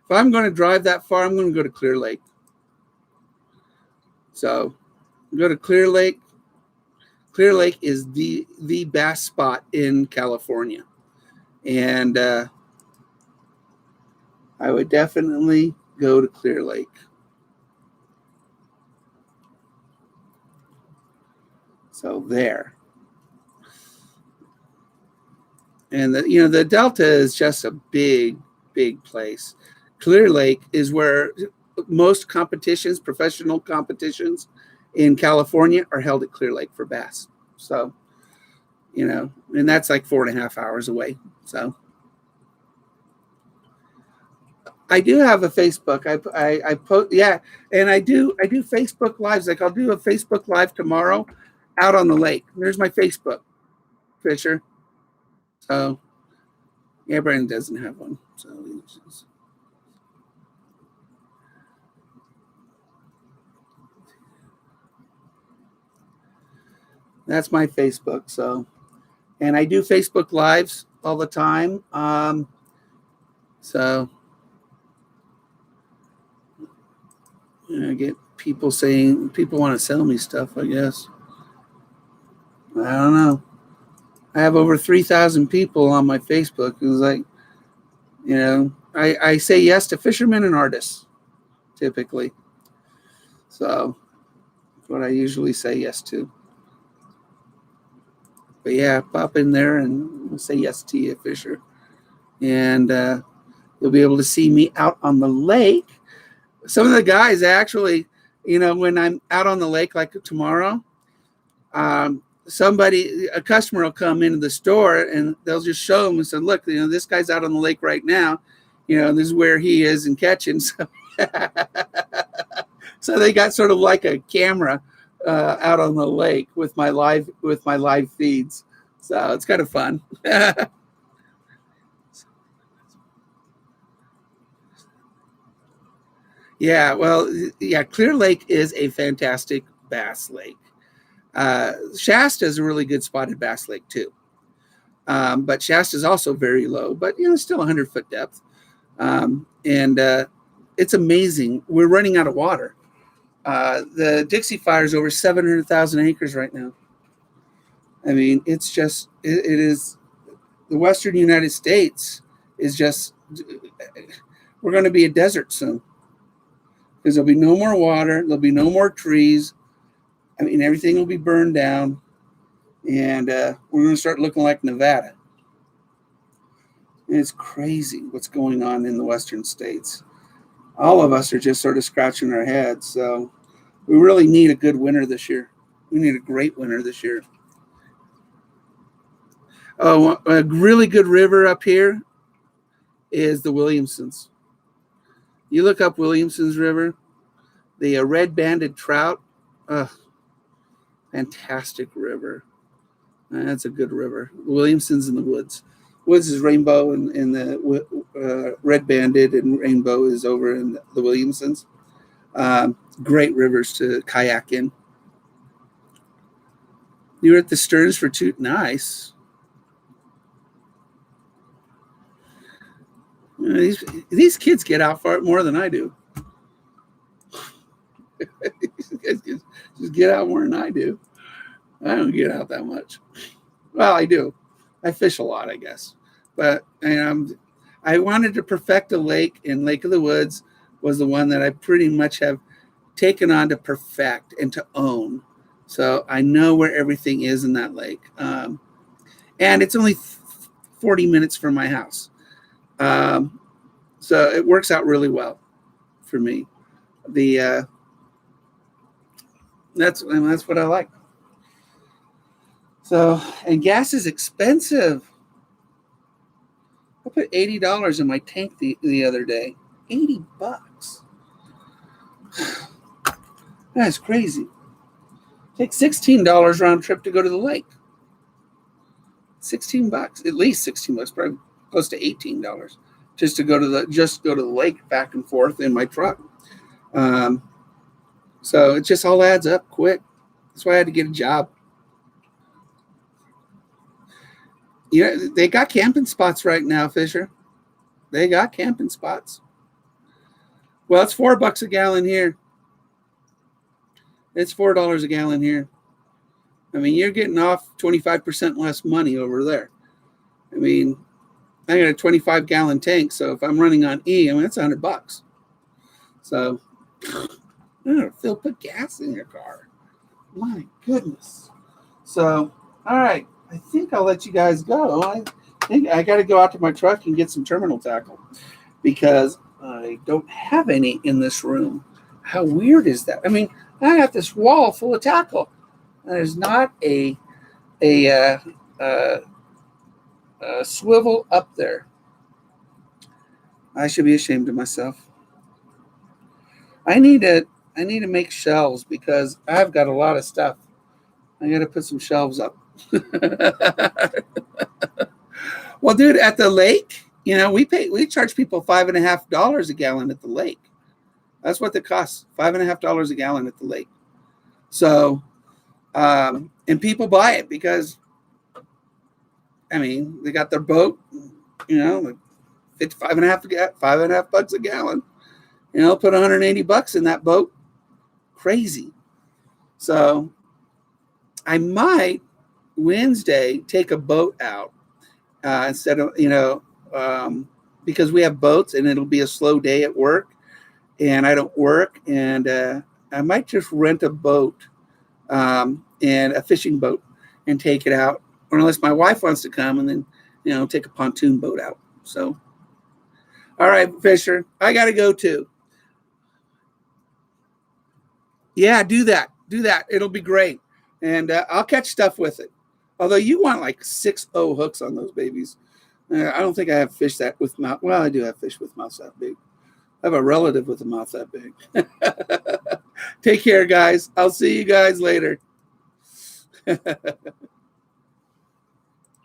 If I'm going to drive that far, I'm going to go to Clear Lake. So go to Clear Lake. Clear Lake is the best spot in California. And I would definitely go to Clear Lake. So there. And the Delta is just a big, big place. Clear Lake is where most competitions, professional competitions, in California are held at Clear Lake for bass. So, and that's like 4.5 hours away. So I do have a Facebook. I post, yeah, and I do Facebook lives. Like I'll do a Facebook live tomorrow out on the lake. There's my Facebook, Fisher. So yeah, Brandon doesn't have one. So that's my Facebook. So, and I do Facebook lives all the time. So I get people saying people want to sell me stuff. I guess I don't know. I have over 3,000 people on my Facebook. It's like, I say yes to fishermen and artists typically. So that's what I usually say yes to. But yeah, pop in there and we'll say yes to you, Fisher. And you'll be able to see me out on the lake. Some of the guys actually, when I'm out on the lake like tomorrow, a customer will come into the store and they'll just show them and say, look, this guy's out on the lake right now. This is where he is and catching. So, so they got sort of like a camera out on the lake with my live feeds. So it's kind of fun. Yeah, well, yeah, Clear Lake is a fantastic bass lake. Shasta is a really good spotted bass lake too. But Shasta is also very low, but still 100-foot depth. And it's amazing. We're running out of water. The Dixie Fire is over 700,000 acres right now. I mean, it's just, it is, the Western United States is just, we're going to be a desert soon. Because there'll be no more water. There'll be no more trees. I mean, everything will be burned down. And we're going to start looking like Nevada. And it's crazy what's going on in the Western states. All of us are just sort of scratching our heads. So we really need a good winter this year. We need a great winter this year. Oh, a really good river up here is the Williamsons. You look up Williamson's River, the red-banded trout, fantastic river. That's a good river. Williamson's in the Woods. Woods is Rainbow, and the red-banded and Rainbow is over in the Williamsons. Great rivers to kayak in. You were at the Stearns for two. Nice. These kids get out far more than I do. Just get out more than I do. I don't get out that much. Well, I do. I fish a lot, I guess. But I wanted to perfect a lake, and Lake of the Woods was the one that I pretty much have taken on to perfect and to own. So I know where everything is in that lake. And it's only 40 minutes from my house. So it works out really well for me. That's what I like. So, and gas is expensive. I put $80 in my tank the other day. $80. That's crazy. Take $16 round trip to go to the lake. $16, at least $16, probably close to $18, just to go to the lake back and forth in my truck. So it just all adds up quick. That's why I had to get a job. They got camping spots right now, Fisher. They got camping spots. Well, it's $4 a gallon here. It's $4 a gallon here. I mean, you're getting off 25% less money over there. I mean, I got a 25-gallon tank, so if I'm running on E, I mean, it's $100. So, Phil, put gas in your car. My goodness. So, all right. I think I'll let you guys go. I think I got to go out to my truck and get some terminal tackle because I don't have any in this room. How weird is that? I mean, I got this wall full of tackle. And there's not a swivel up there. I should be ashamed of myself. I need to make shelves because I've got a lot of stuff. I got to put some shelves up. Well, dude, at the lake, we charge people $5.50 a gallon at the lake. That's what it costs, $5.50 a gallon at the lake. So, and people buy it because, they got their boat, like $5.50 a gallon. Put $180 in that boat. Crazy. So, I might Wednesday take a boat out instead of because we have boats and it'll be a slow day at work, and I don't work, and I might just rent a boat and a fishing boat and take it out, or unless my wife wants to come, and then take a pontoon boat out. So, all right, Fisher, I got to go too. Yeah, do that. It'll be great, and I'll catch stuff with it. Although you want like 6.0 hooks on those babies. I don't think I have fish that with mouth. Well, I do have fish with mouths that big. I have a relative with a mouth that big. Take care, guys. I'll see you guys later.